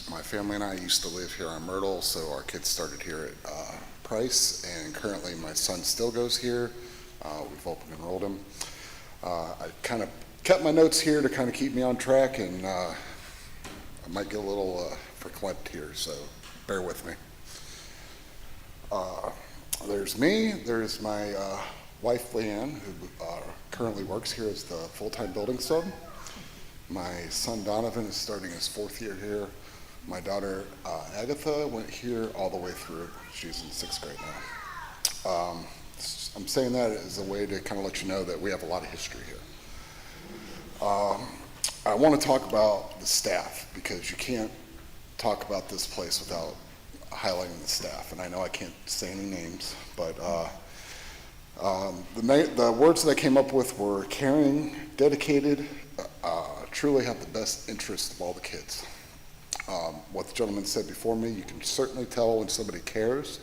My family and I used to live here on Myrtle, so our kids started here at Price, and currently my son still goes here. We've open enrolled him. I kind of kept my notes here to kind of keep me on track, and I might get a little verklempt here, so bear with me. There's me. There's my wife, Leanne, who currently works here as the full-time building sub. My son, Donovan, is starting his 4th year here. My daughter, Agatha, went here all the way through. She's in 6th grade now. I'm saying that as a way to kind of let you know that we have a lot of history here. I want to talk about the staff, because you can't talk about this place without highlighting the staff. And I know I can't say any names, but the words that I came up with were caring, dedicated, truly have the best interest of all the kids. What the gentleman said before me, you can certainly tell when somebody cares,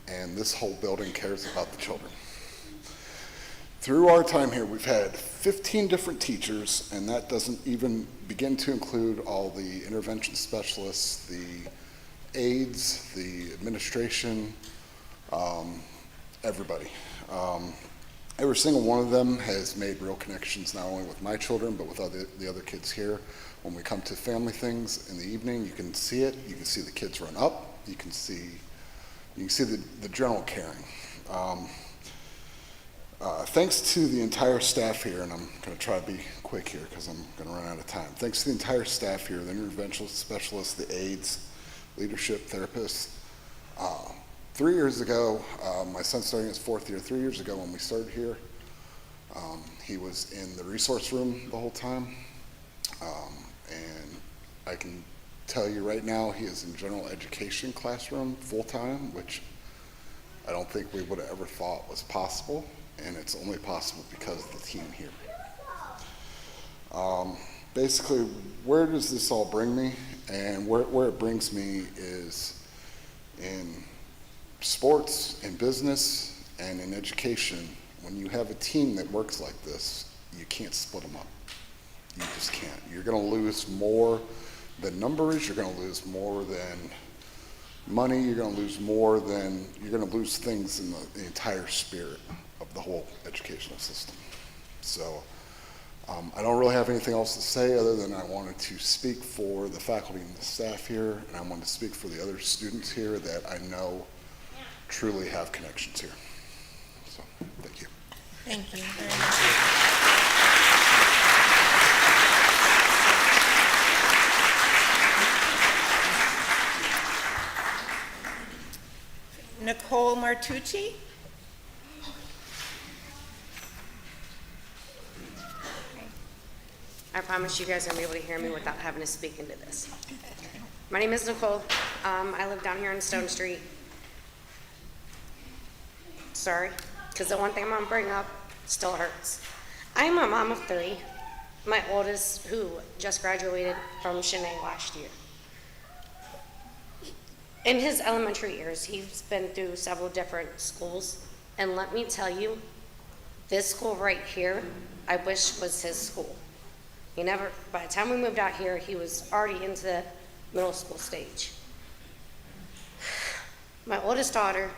and this whole building cares about the children. Through our time here, we've had 15 different teachers, and that doesn't even begin to include all the intervention specialists, the aides, the administration, everybody. Every single one of them has made real connections, not only with my children, but with the other kids here. When we come to family things in the evening, you can see it. You can see the kids run up. You can see the general caring. Thanks to the entire staff here, and I'm going to try to be quick here because I'm going to run out of time. Thanks to the entire staff here, the interventional specialists, the aides, leadership, therapists. 3 years ago, my son's starting his 4th year. 3 years ago when we started here, he was in the resource room the whole time. And I can tell you right now, he is in general education classroom full-time, which I don't think we would have ever thought was possible, and it's only possible because of the team here. Basically, where does this all bring me? And where it brings me is in sports, in business, and in education. When you have a team that works like this, you can't split them up. You just can't. You're going to lose more than numbers. You're going to lose more than money. You're going to lose more than, you're going to lose things in the entire spirit of the whole educational system. So I don't really have anything else to say other than I wanted to speak for the faculty and the staff here, and I wanted to speak for the other students here that I know truly have connections here. So, thank you. Thank you very much. Nicole Martucci. I promise you guys are going to be able to hear me without having to speak into this. My name is Nicole. I live down here on Stone Street. Sorry, because the one thing I'm going to bring up still hurts. I am a mom of 3. My oldest, who just graduated from Chennai last year. In his elementary years, he's been through several different schools. And let me tell you, this school right here, I wish was his school. By the time we moved out here, he was already into the middle school stage. My oldest daughter,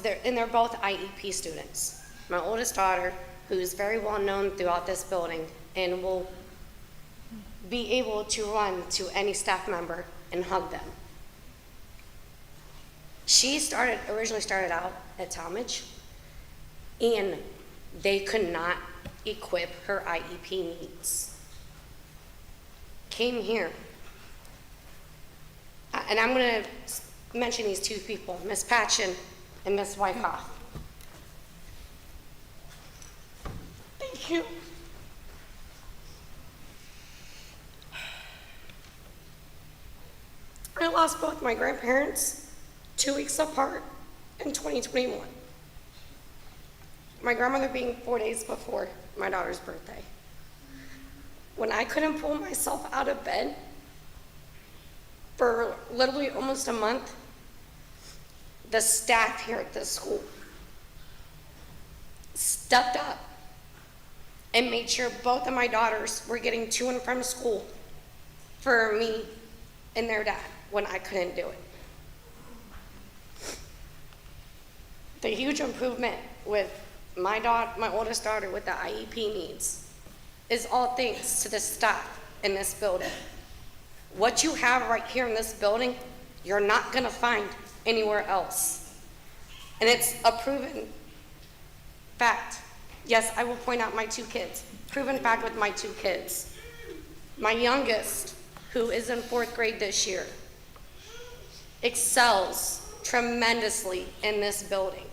they're both IEP students. My oldest daughter, who's very well known throughout this building and will be able to run to any staff member and hug them. She originally started out at Talmadge, and they could not equip her IEP needs. Came here, and I'm going to mention these 2 people, Miss Patchen and Miss Wyckoff. Thank you. I lost both my grandparents 2 weeks apart in 2021. My grandmother being 4 days before my daughter's birthday. When I couldn't pull myself out of bed for literally almost a month, the staff here at this school stepped up and made sure both of my daughters were getting to and from school for me and their dad when I couldn't do it. The huge improvement with my oldest daughter with the IEP needs is all thanks to the staff in this building. What you have right here in this building, you're not gonna find anywhere else. And it's a proven fact. Yes, I will point out my 2 kids. Proven fact with my 2 kids. My youngest, who is in 4th grade this year, excels tremendously in this building.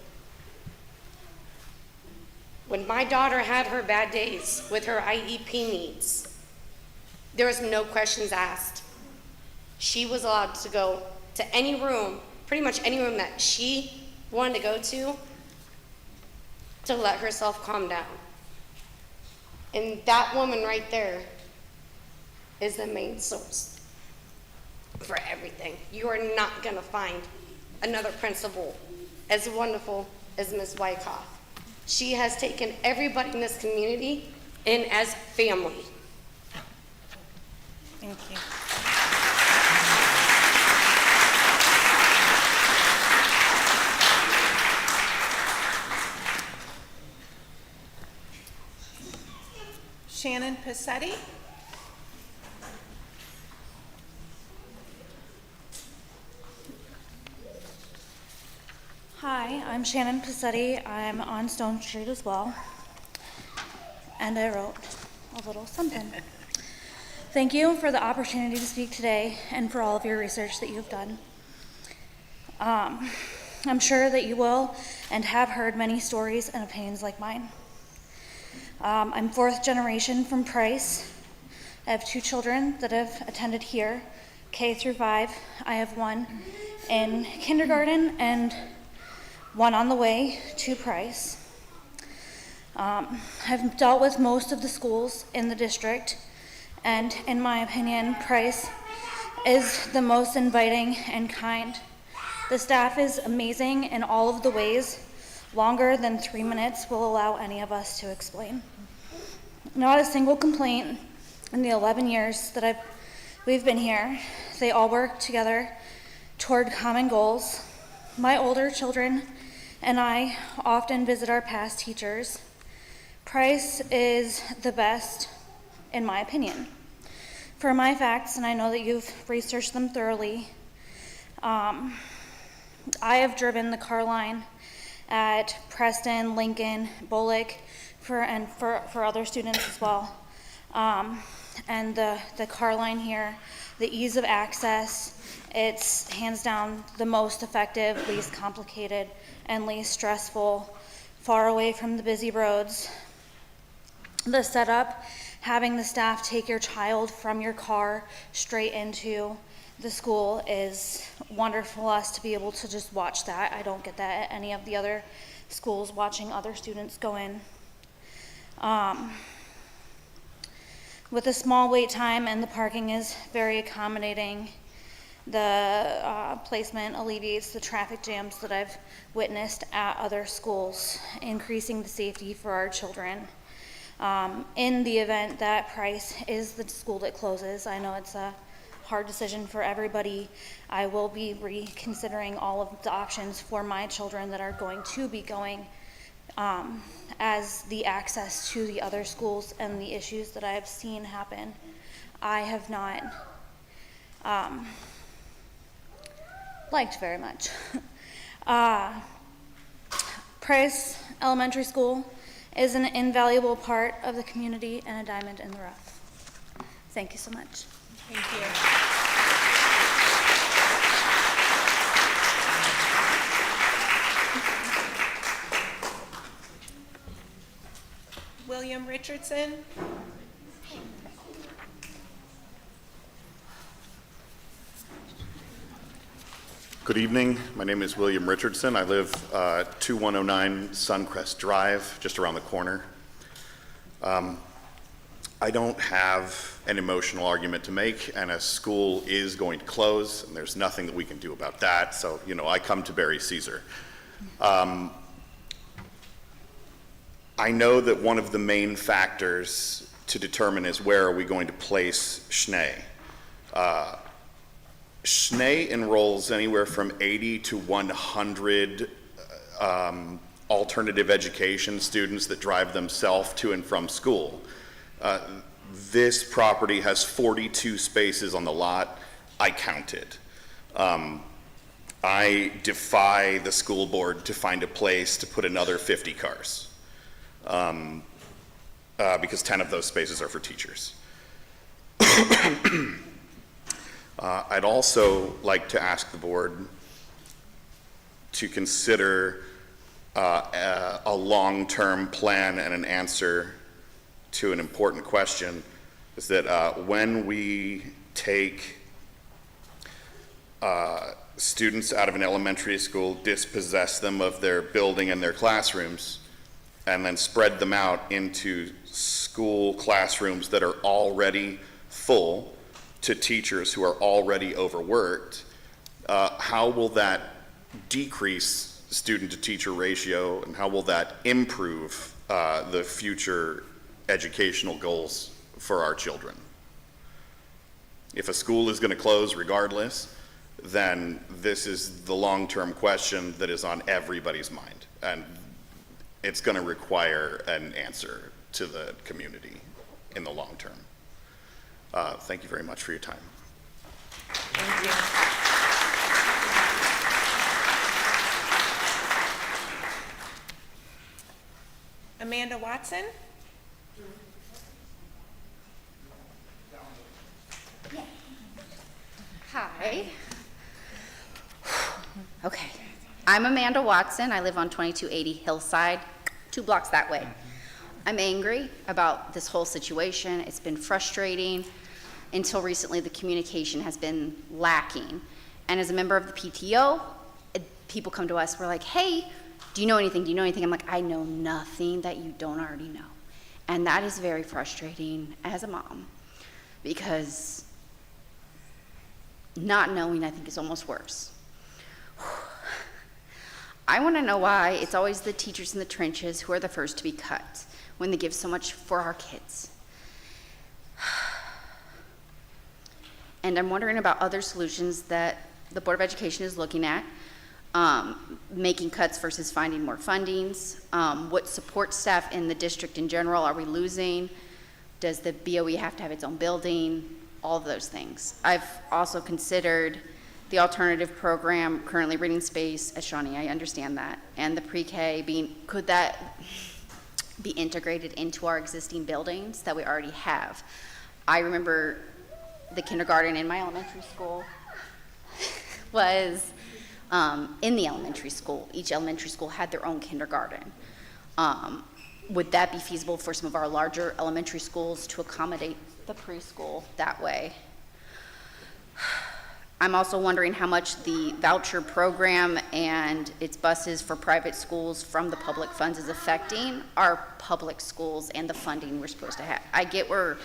When my daughter had her bad days with her IEP needs, there was no questions asked. She was allowed to go to any room, pretty much any room that she wanted to go to let herself calm down. And that woman right there is the main source for everything. You are not gonna find another principal as wonderful as Ms. Wyckoff. She has taken everybody in this community in as family. Thank you. Shannon Passetti. Hi, I'm Shannon Passetti. I'm on Stone Street as well. And I wrote a little something. Thank you for the opportunity to speak today and for all of your research that you've done. I'm sure that you will and have heard many stories and opinions like mine. I'm fourth generation from Price. I have 2 children that have attended here, K through 5. I have one in kindergarten and one on the way to Price. I've dealt with most of the schools in the district, and in my opinion, Price is the most inviting and kind. The staff is amazing in all of the ways. Longer than 3 minutes will allow any of us to explain. Not a single complaint in the 11 years that we've been here. They all work together toward common goals. My older children and I often visit our past teachers. Price is the best, in my opinion. For my facts, and I know that you've researched them thoroughly, I have driven the car line at Preston, Lincoln, Bullock, for other students as well. And the car line here, the ease of access, it's hands down the most effective, least complicated, and least stressful, far away from the busy roads. The setup, having the staff take your child from your car straight into the school is wonderful for us to be able to just watch that. I don't get that at any of the other schools, watching other students go in. With a small wait time, and the parking is very accommodating, the placement alleviates the traffic jams that I've witnessed at other schools, increasing the safety for our children. In the event that Price is the school that closes, I know it's a hard decision for everybody. I will be reconsidering all of the options for my children that are going to be going, as the access to the other schools and the issues that I have seen happen. I have not liked very much. Price Elementary School is an invaluable part of the community and a diamond in the rough. Thank you so much. Thank you. William Richardson. Good evening. My name is William Richardson. I live 2109 Suncrest Drive, just around the corner. I don't have an emotional argument to make, and a school is going to close, and there's nothing that we can do about that. So, I come to bury Caesar. I know that one of the main factors to determine is where are we going to place Schnee. Schnee enrolls anywhere from 80 to 100 alternative education students that drive themselves to and from school. This property has 42 spaces on the lot. I counted. I defy the school board to find a place to put another 50 cars, because 10 of those spaces are for teachers. I'd also like to ask the board to consider a long-term plan and an answer to an important question, is that when we take students out of an elementary school, dispossess them of their building and their classrooms, and then spread them out into school classrooms that are already full, to teachers who are already overworked, how will that decrease student-to-teacher ratio, and how will that improve the future educational goals for our children? If a school is going to close regardless, then this is the long-term question that is on everybody's mind, and it's going to require an answer to the community. in the long term. Thank you very much for your time. Thank you. Amanda Watson? Hi. Okay. I'm Amanda Watson. I live on 2280 Hillside, 2 blocks that way. I'm angry about this whole situation. It's been frustrating. Until recently, the communication has been lacking. And as a member of the PTO, people come to us, we're like, hey, do you know anything? Do you know anything? I'm like, I know nothing that you don't already know. And that is very frustrating as a mom, because not knowing, I think, is almost worse. I want to know why it's always the teachers in the trenches who are the first to be cut when they give so much for our kids. And I'm wondering about other solutions that the Board of Education is looking at, making cuts versus finding more fundings. What support staff in the district in general are we losing? Does the BOE have to have its own building? All of those things. I've also considered the alternative program, currently reading space at Shawnee, I understand that, and the pre-K being, could that be integrated into our existing buildings that we already have? I remember the kindergarten in my elementary school was in the elementary school. Each elementary school had their own kindergarten. Would that be feasible for some of our larger elementary schools to accommodate the preschool that way? I'm also wondering how much the voucher program and its buses for private schools from the public funds is affecting our public schools and the funding we're supposed to have. I get we're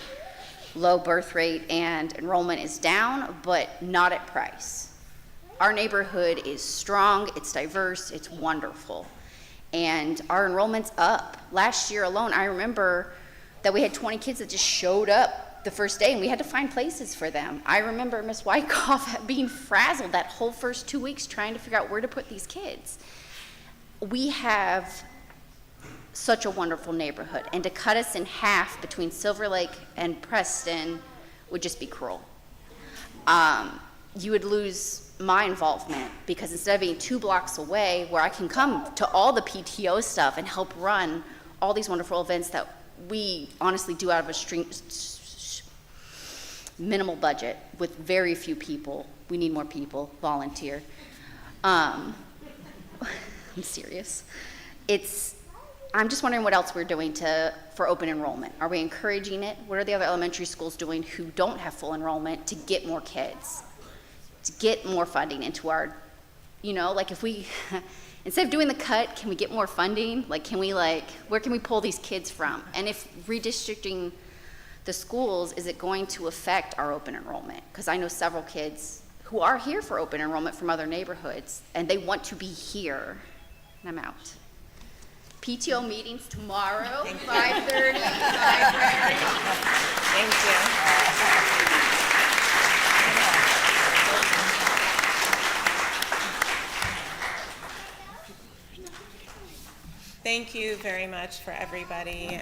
low birth rate and enrollment is down, but not at Price. Our neighborhood is strong, it's diverse, it's wonderful. And our enrollment's up. Last year alone, I remember that we had 20 kids that just showed up the first day and we had to find places for them. I remember Miss Wyckoff being frazzled that whole first 2 weeks trying to figure out where to put these kids. We have such a wonderful neighborhood, and to cut us in half between Silver Lake and Preston would just be cruel. You would lose my involvement, because instead of being 2 blocks away where I can come to all the PTO stuff and help run all these wonderful events that we honestly do out of a minimal budget with very few people. We need more people, volunteer. I'm serious. I'm just wondering what else we're doing for open enrollment. Are we encouraging it? What are the other elementary schools doing who don't have full enrollment to get more kids? To get more funding into our, like if we, instead of doing the cut, can we get more funding? Like, where can we pull these kids from? And if redistricting the schools, is it going to affect our open enrollment? Because I know several kids who are here for open enrollment from other neighborhoods, and they want to be here. And I'm out. PTO meetings tomorrow, 5:30, library. Thank you. Thank you very much for everybody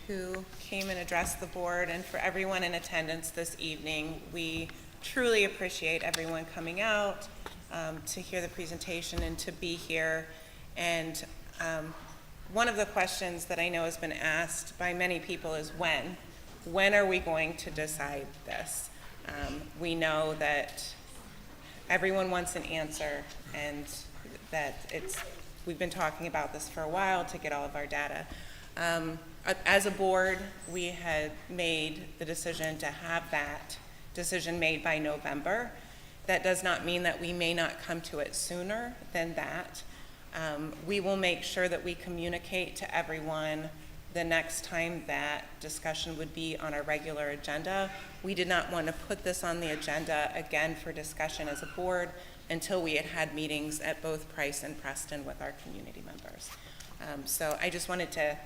who came and addressed the board, and for everyone in attendance this evening. We truly appreciate everyone coming out to hear the presentation and to be here. And one of the questions that I know has been asked by many people is when? When are we going to decide this? We know that everyone wants an answer, and that we've been talking about this for a while to get all of our data. As a board, we had made the decision to have that decision made by November. That does not mean that we may not come to it sooner than that. We will make sure that we communicate to everyone the next time that discussion would be on our regular agenda. We did not want to put this on the agenda again for discussion as a board until we had had meetings at both Price and Preston with our community members. So I just wanted to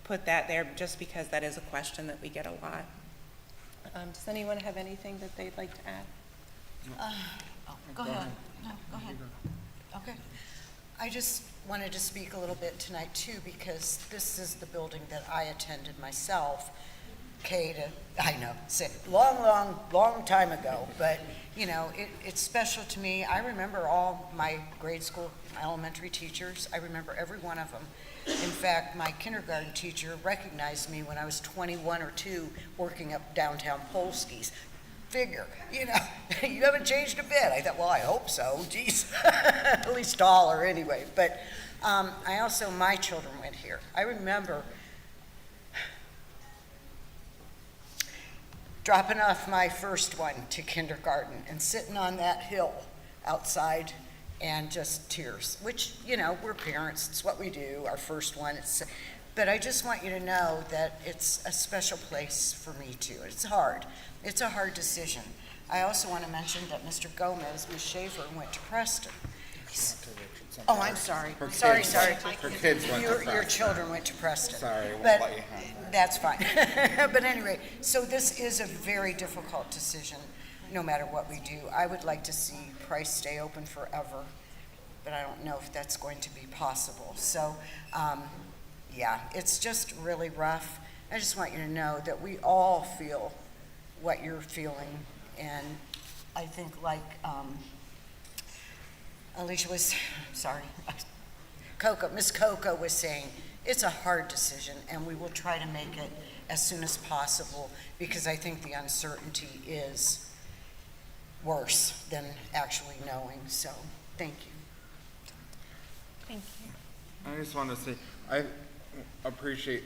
put that there just because that is a question that we get a lot. Does anyone have anything that they'd like to add? Go ahead. No, go ahead. Okay. I just wanted to speak a little bit tonight too, because this is the building that I attended myself. K to, I know, long time ago, but, you know, it's special to me. I remember all my grade school, my elementary teachers. I remember every one of them. In fact, my kindergarten teacher recognized me when I was 21 or 2 working up downtown Polsky's. Figure, you know, you haven't changed a bit. I thought, well, I hope so. Geez, at least taller anyway. But I also, my children went here. I remember dropping off my first one to kindergarten and sitting on that hill outside and just tears, which, you know, we're parents. It's what we do, our first one. But I just want you to know that it's a special place for me too. It's hard. It's a hard decision. I also want to mention that Mr. Gomez, Ms. Schaefer, went to Preston. Oh, I'm sorry. Sorry. Her kids went to Preston. Your children went to Preston. Sorry, we'll But let you have that's fine. But anyway, so this is a very difficult decision, no matter what we do. I would like to see Price stay open forever, but I don't know if that's going to be possible. So, yeah, it's just really rough. I just want you to know that we all feel what you're feeling, and I think like Alicia was, sorry, Miss Coco was saying, it's a hard decision, and we will try to make it as soon as possible, because I think the uncertainty is worse than actually knowing. So, thank you. Thank you. I just want to say, I appreciate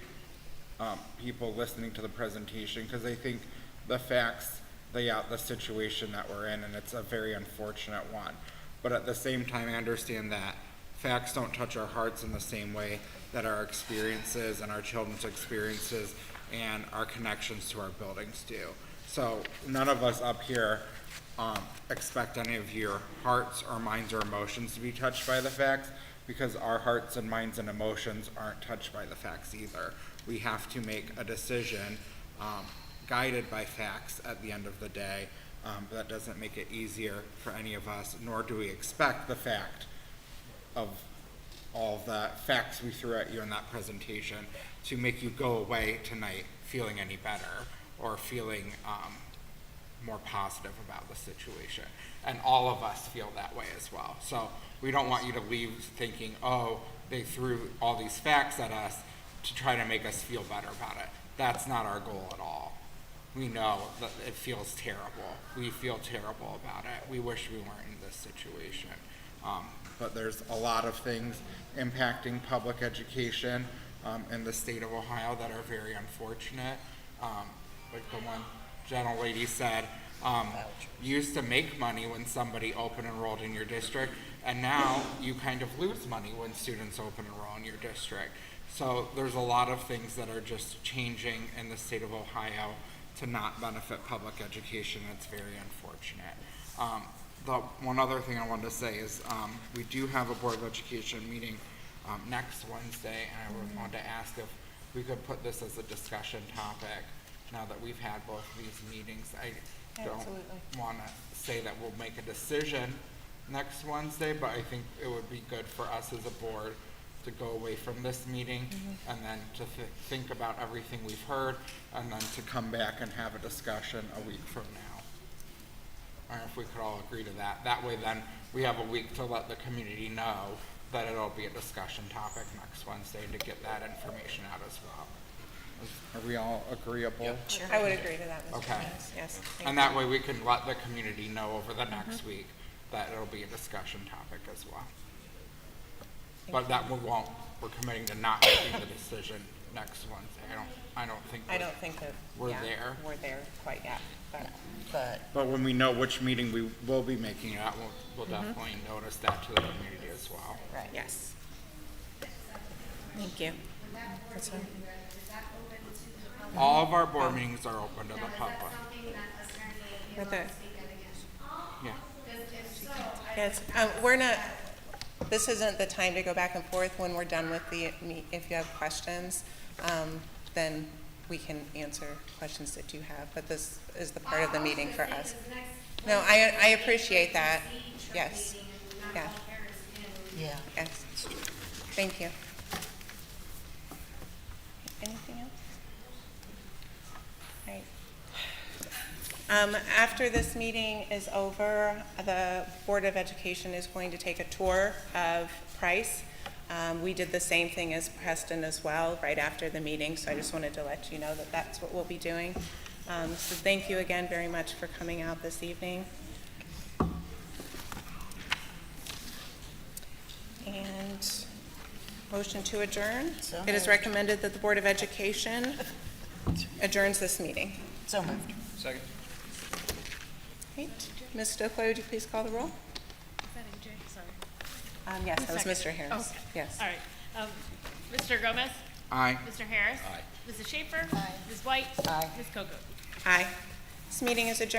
people listening to the presentation, because I think the facts lay out the situation that we're in, and it's a very unfortunate one. But at the same time, I understand that facts don't touch our hearts in the same way that our experiences and our children's experiences and our connections to our buildings do. So none of us up here expect any of your hearts or minds or emotions to be touched by the facts, because our hearts and minds and emotions aren't touched by the facts either. We have to make a decision guided by facts at the end of the day. But that doesn't make it easier for any of us, nor do we expect the fact of all of the facts we threw at you in that presentation to make you go away tonight feeling any better or feeling more positive about the situation. And all of us feel that way as well. So we don't want you to leave thinking, oh, they threw all these facts at us to try to make us feel better about it. That's not our goal at all. We know that it feels terrible. We feel terrible about it. We wish we weren't in this situation. But there's a lot of things impacting public education in the state of Ohio that are very unfortunate. Like the one gentle lady said, you used to make money when somebody open enrolled in your district, and now you kind of lose money when students open enroll in your district. So there's a lot of things that are just changing in the state of Ohio to not benefit public education. It's very unfortunate. The one other thing I wanted to say is we do have a Board of Education meeting next Wednesday, and I wanted to ask if we could put this as a discussion topic now that we've had both of these meetings. I don't want to say that we'll make a decision next Wednesday, but I think it would be good for us as a board to go away from this meeting and then to think about everything we've heard, and then to come back and have a discussion a week from now. Or if we could all agree to that. That way then we have a week to let the community know that it'll be a discussion topic next Wednesday, and to get that information out as well. Are we all agreeable? Yep. Sure. I would agree to that, Mr. Okay. Jones. Yes. And that way we can let the community know over the next week that it'll be a discussion topic as well. But that we won't, we're committing to not making the decision next Wednesday. I don't think that we're there. We're there quite yet, But when we know which meeting we will be making it at, we'll definitely notice that to the community as well. right. Yes. Thank you. All of our board meetings are open to the public. With it. Yeah. Yes. We're not. This isn't the time to go back and forth. When we're done with the meet, if you have questions, then we can answer questions that you have. But this is the part of the meeting for us. No, I appreciate that. Yes. Yeah. Yeah. Yes. Thank you. Anything else? After this meeting is over, the Board of Education is going to take a tour of Price. We did the same thing as Preston as well, right after the meeting, so I just wanted to let you know that that's what we'll be doing. So thank you again very much for coming out this evening. And motion to adjourn. So It is moved. recommended that the Board of Education adjourns this meeting. So moved. Second. Right. Ms. Stokely, would you please call the roll? Is that AJ? Sorry. Yes, that was Second. Mr. Harris. Okay. Yes. All right. Mr. Gomez? Aye. Mr. Harris? Aye. Mrs. Schaefer? Ms. White? Aye. Ms. Coco? Aye. This meeting is adjourned.